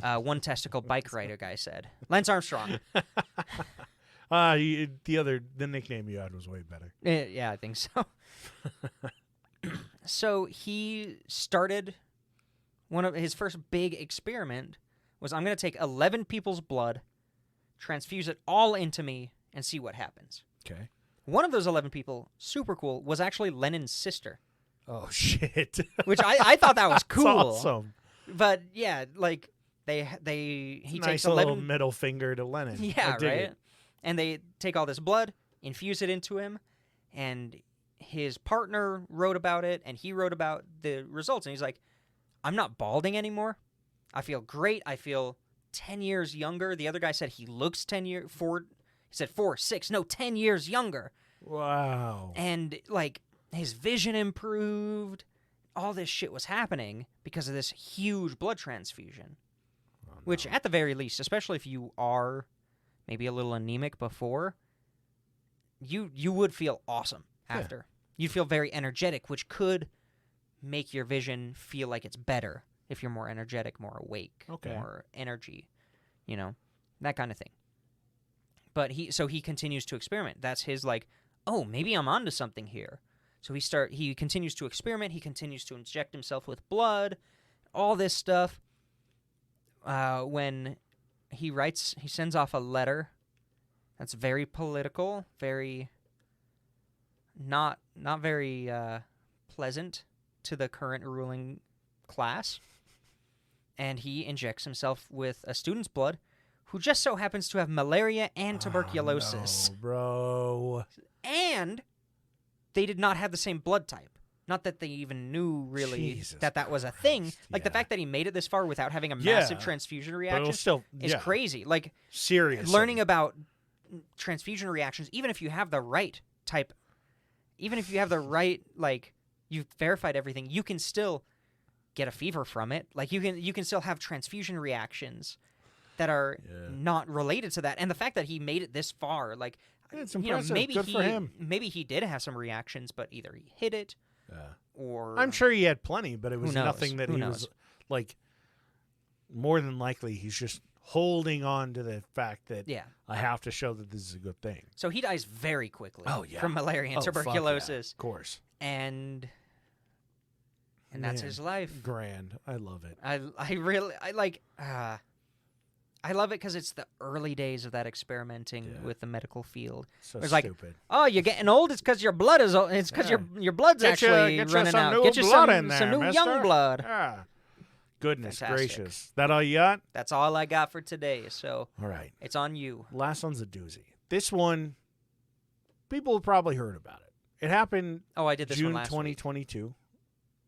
one testicle bike rider guy said. Lance Armstrong. The nickname you had was way better. Yeah, I think so. So he started, one of his first big experiment was, I'm going to take 11 people's blood, transfuse it all into me, and see what happens. Okay. One of those 11 people, super cool, was actually Lenin's sister. Oh, shit. Which I thought that was cool. That's awesome. But, yeah, like, he nice takes little 11... middle finger to Lenin. Yeah, right? And they take all this blood, infuse it into him, and his partner wrote about it, and he wrote about the results. And he's like, I'm not balding anymore. I feel great. I feel 10 years younger. The other guy said he looks 10 years... He said 10 years younger. Wow. And, like, his vision improved. All this shit was happening because of this huge blood transfusion. Oh, no. Which, at the very least, especially if you are maybe a little anemic before, you would feel awesome after. Yeah. You'd feel very energetic, which could make your vision feel like it's better if you're more energetic, more awake, more energy, you know, that kind of thing. But he continues to experiment. That's his, like, oh, maybe I'm onto something here. So he continues to experiment. He continues to inject himself with blood, all this stuff. When he sends off a letter that's very political, very not very pleasant to the current ruling class. And he injects himself with a student's blood who just so happens to have malaria and tuberculosis. No, bro. And they did not have the same blood type. Not that they even knew, really, that was a thing. Like, the fact that he made it this far without having a massive transfusion reaction is crazy. Like, seriously. Learning about transfusion reactions, even if you have the right type, even if you have the right, like, you've verified everything, you can still get a fever from it. Like, you can still have transfusion reactions that are not related to that. And the fact that he made it this far, like, it's impressive. Maybe Good for him. Maybe he did have some reactions, but either he hid it, or I'm sure he had plenty, but it was nothing that he was, like, more than likely he's just holding on to the fact that I have to show that this is a good thing. So he dies very quickly from malaria and tuberculosis. Of course. And that's his life. Grand. I love it. I love it because it's the early days of that experimenting with the medical field. So it's stupid. Like, oh, you're getting old. It's because your blood is. It's because your blood's actually running out. Get you some new young blood. Ah. Goodness Fantastic. gracious! That all you got? That's all I got for today. So, all right, it's on you. Last one's a doozy. This one, people have probably heard about it. It happened. Oh, I did this June one last 2022. Week.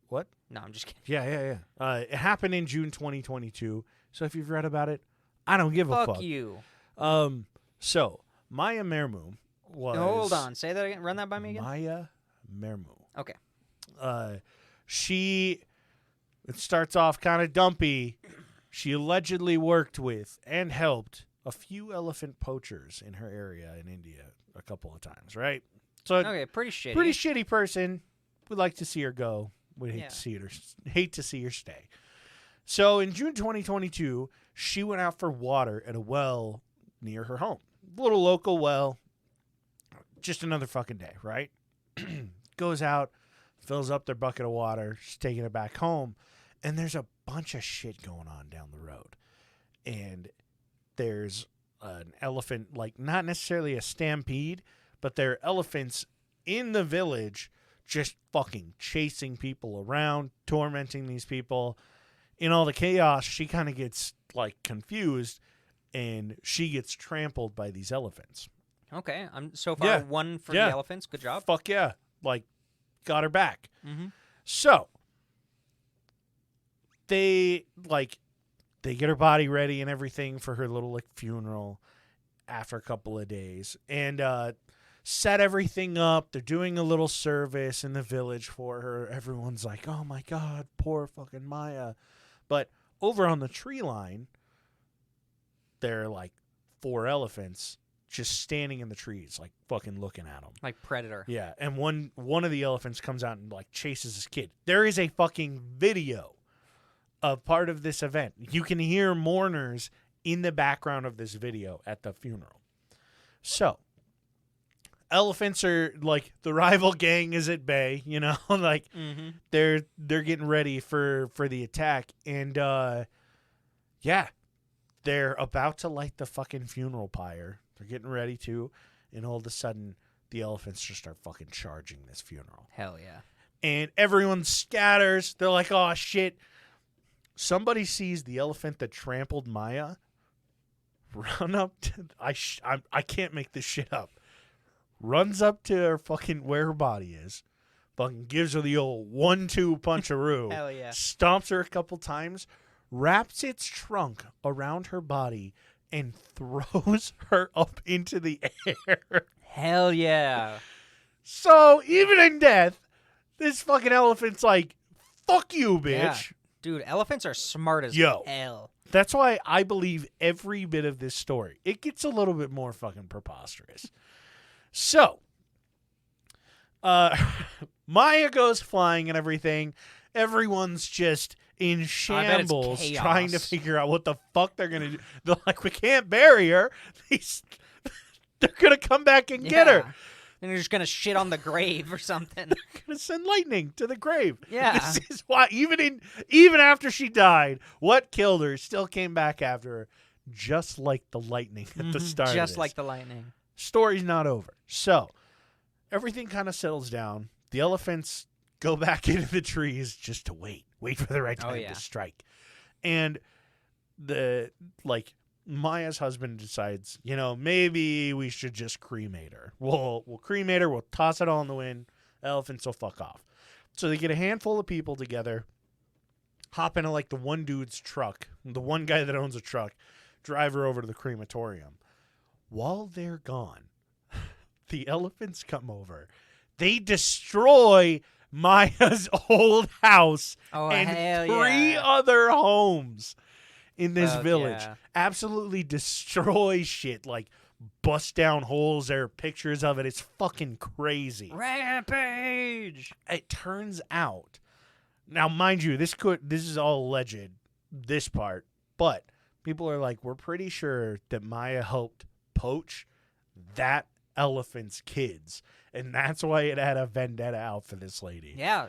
What? No, I'm just kidding. Yeah. It happened in June 2022. So if you've read about it, I don't give a fuck. Fuck you. So Maya Mermu was. Hold on. Say that again. Run that by me again. Maya Mermu. Okay. It starts off kind of dumpy. She allegedly worked with and helped a few elephant poachers in her area in India a couple of times, right? So okay, pretty shitty. Pretty shitty person. Would like to see her go. Would hate to see her stay. So in June 2022, she went out for water at a well near her home. Little local well, just another fucking day, right? Goes out, fills up their bucket of water, she's taking it back home, and there's a bunch of shit going on down the road. And there's an elephant, like not necessarily a stampede, but there are elephants in the village just fucking chasing people around, tormenting these people. In all the chaos, she kind of gets like confused, and she gets trampled by these elephants. Okay, I'm so far one for the elephants. Good job. Fuck yeah. Like, got her back. Mm-hmm. So, they get her body ready and everything for her little, like, funeral after a couple of days. And set everything up. They're doing a little service in the village for her. Everyone's like, oh, my God, poor fucking Maya. But over on the tree line, there are, like, 4 elephants just standing in the trees, like fucking looking at them. Like Predator. Yeah, and one of the elephants comes out and like chases his kid. There is a fucking video of part of this event. You can hear mourners in the background of this video at the funeral. So, elephants are like the rival gang is at bay, you know, like they're getting ready for the attack, and yeah, they're about to light the fucking funeral pyre. They're getting ready to, and all of a sudden, the elephants just start fucking charging this funeral. Hell yeah. And everyone scatters. They're like, oh, shit. Somebody sees the elephant that trampled Maya run up to... I can't make this shit up. Runs up to her fucking where her body is. Fucking gives her the old 1-2 punch-a-roo. Hell yeah. Stomps her a couple times. Wraps its trunk around her body and throws her up into the air. Hell yeah. So, even in death, this fucking elephant's like, fuck you, bitch. Yeah. Dude, elephants are smart as hell. That's why I believe every bit of this story. It gets a little bit more fucking preposterous. So, Maya goes flying and everything. Everyone's just in shambles trying to figure out what the fuck they're going to do. They're like, we can't bury her. They're going to come back and get her. And they're just going to shit on the grave or something. They're going to send lightning to the grave. Yeah. This is why, even after she died, what killed her still came back after her, just like the lightning at the start of this. Just like the lightning. Story's not over. So, everything kind of settles down. The elephants go back into the trees just to wait for the right time to strike. And Maya's husband decides, maybe we should just cremate her. We'll cremate her. We'll toss it all in the wind. Elephants will fuck off. So they get a handful of people together, hop into like the one dude's truck, the one guy that owns a truck, drive her over to the crematorium. While they're gone, the elephants come over. They destroy Maya's old house and 3 other homes in this village. Yeah. Absolutely destroy shit, like bust down holes. There are pictures of it. It's fucking crazy. Rampage! It turns out, now mind you, this is all alleged, this part, but people are like, we're pretty sure that Maya helped poach that elephant's kids, and that's why it had a vendetta out for this lady. Yeah.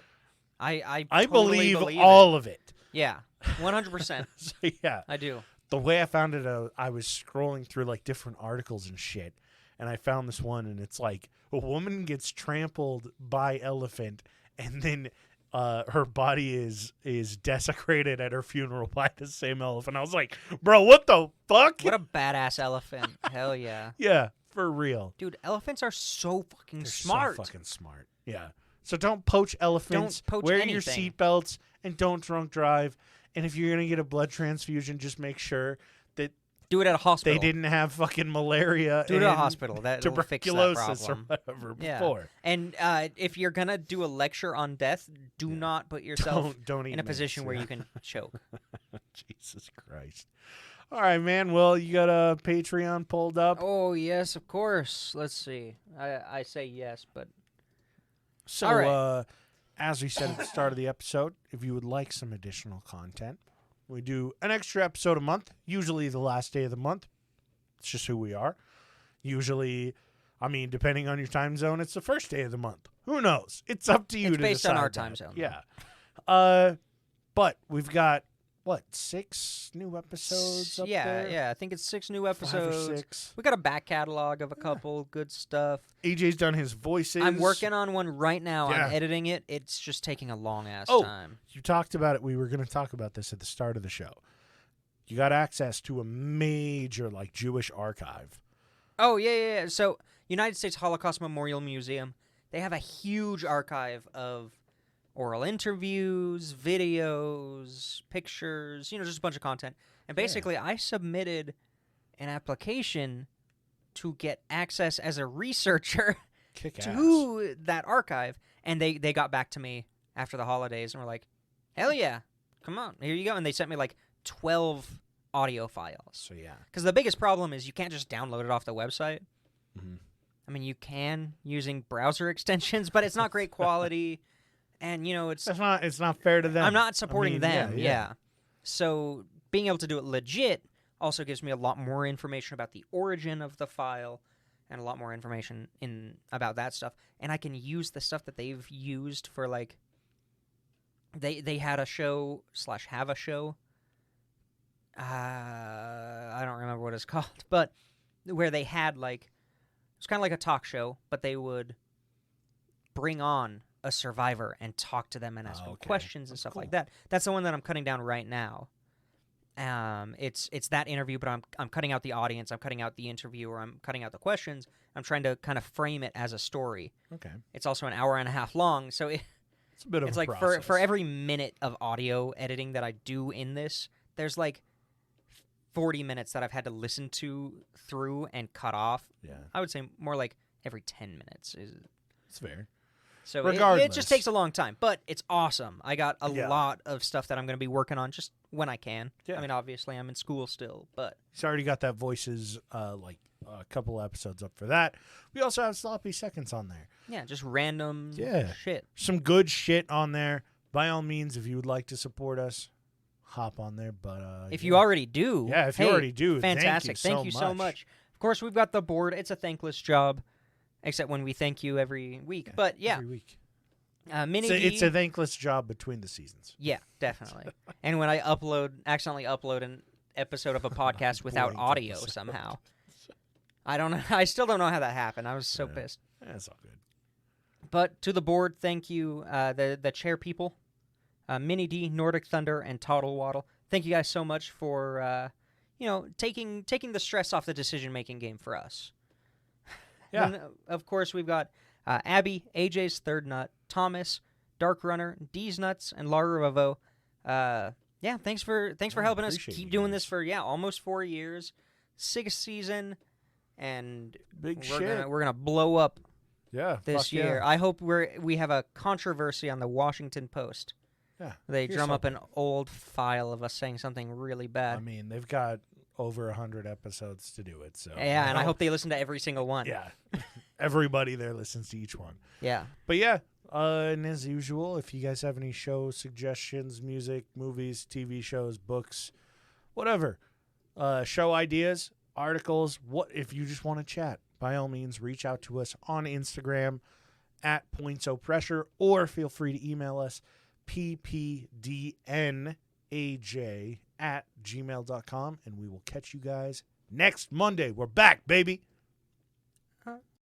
I totally believe all of it. Yeah. 100%. So, yeah. I do. The way I found it, I was scrolling through like different articles and shit, and I found this one, and it's like a woman gets trampled by elephant, and then her body is desecrated at her funeral by the same elephant. I was like, bro, what the fuck? What a badass elephant. Hell yeah. Yeah, for real. Dude, elephants are so fucking They're smart. So fucking smart. Yeah. So don't poach elephants. Don't poach Wear anything. your seatbelts and don't drunk drive. And if you're going to get a blood transfusion, just make sure that do it at a hospital. they didn't have fucking malaria do it at a hospital. That'll fix that tuberculosis or problem. whatever Yeah. before. And if you're going to do a lecture on death, do not put yourself Don't eat in a meats, position where yeah. you can choke. Jesus Christ. All right, man. Well, you got a Patreon pulled up? Oh, yes, of course. Let's see. I say yes, but... So, all right. as we said at the start of the episode, if you would like some additional content, we do an extra episode a month, usually the last day of the month. It's just who we are. Usually I mean, depending on your time zone, it's the first day of the month. Who knows? It's up to you It's to based on decide our that. time zone. Yeah. But we've got, 6 new episodes up there? Yeah. I think it's 6 new 5 or episodes. 6. We got a back catalog of a couple good stuff. AJ's done his voices. I'm working on one right now. Yeah. I'm editing it. It's just taking a long ass Oh. time. You talked about it. We were going to talk about this at the start of the show. You got access to a major, Jewish archive. Oh, yeah. So, United States Holocaust Memorial Museum, they have a huge archive of oral interviews, videos, pictures, just a bunch of content. And basically, I submitted an application to get access as a researcher Kick ass. to that archive. And they got back to me after the holidays and were like, hell yeah, come on, here you go. And they sent me 12 audio files. So, yeah. Because the biggest problem is you can't just download it off the website. Mm-hmm. I mean, you can using browser extensions, but it's not great quality. And, it's not fair to them. I'm not supporting I mean, them. Yeah. So being able to do it legit also gives me a lot more information about the origin of the file and a lot more information about that stuff. And I can use the stuff that they've used for they had a show / have a show. I don't remember what it's called, but where they had it's kind of like a talk show, but they would bring on a survivor and talk to them and ask them questions and stuff like that. That's the one that I'm cutting down right now. It's that interview, but I'm cutting out the audience, I'm cutting out the interviewer, I'm cutting out the questions. I'm trying to kind of frame it as a story. Okay. It's also an hour and a half long, so it's a bit of it's a process. for every minute of audio editing that I do in this, there's 40 minutes that I've had to listen to through and cut off. Yeah. I would say more like every 10 minutes. It's fair. So Regardless. it just takes a long time, but it's awesome. I got a lot of stuff that I'm going to be working on just when I can. Yeah. I mean, obviously, I'm in school still, but... He's already got that voices, a couple episodes up for that. We also have Sloppy Seconds on there. Yeah, just random shit. Some good shit on there. By all means, if you would like to support us, hop on there. But if you already do... Yeah, if you already do, fantastic. Thank you so much. Of course, we've got the board. It's a thankless job, except when we thank you every week. But, yeah. Every week. It's a thankless job between the seasons. Yeah, definitely. And when I accidentally upload an episode of a podcast without audio somehow. I don't know. I still don't know how that happened. I was so pissed. That's all good. But to the board, thank you, the chair people, Minnie D, Nordic Thunder, and Toddle Waddle. Thank you guys so much for taking the stress off the decision-making game for us. Yeah. And, of course, we've got Abby, AJ's Third Nut, Thomas, Dark Runner, D's Nuts, and Lara Revo. Thanks for helping us keep doing this for almost 4 years, 6th season, and we're gonna blow up this year. Yeah. I hope we have a controversy on the Washington Post. Yeah, they drum up an old file of us saying something really bad. I mean, they've got over 100 episodes to do it. So yeah, and I hope they listen to every single one. Yeah, everybody there listens to each one. Yeah, but yeah. And as usual, if you guys have any show suggestions, music, movies, TV shows, books, whatever, show ideas, articles, if you just want to chat, by all means, reach out to us on Instagram at PointsOPressure, or feel free to email us ppdnaj@gmail.com, and we will catch you guys next Monday. We're back, baby.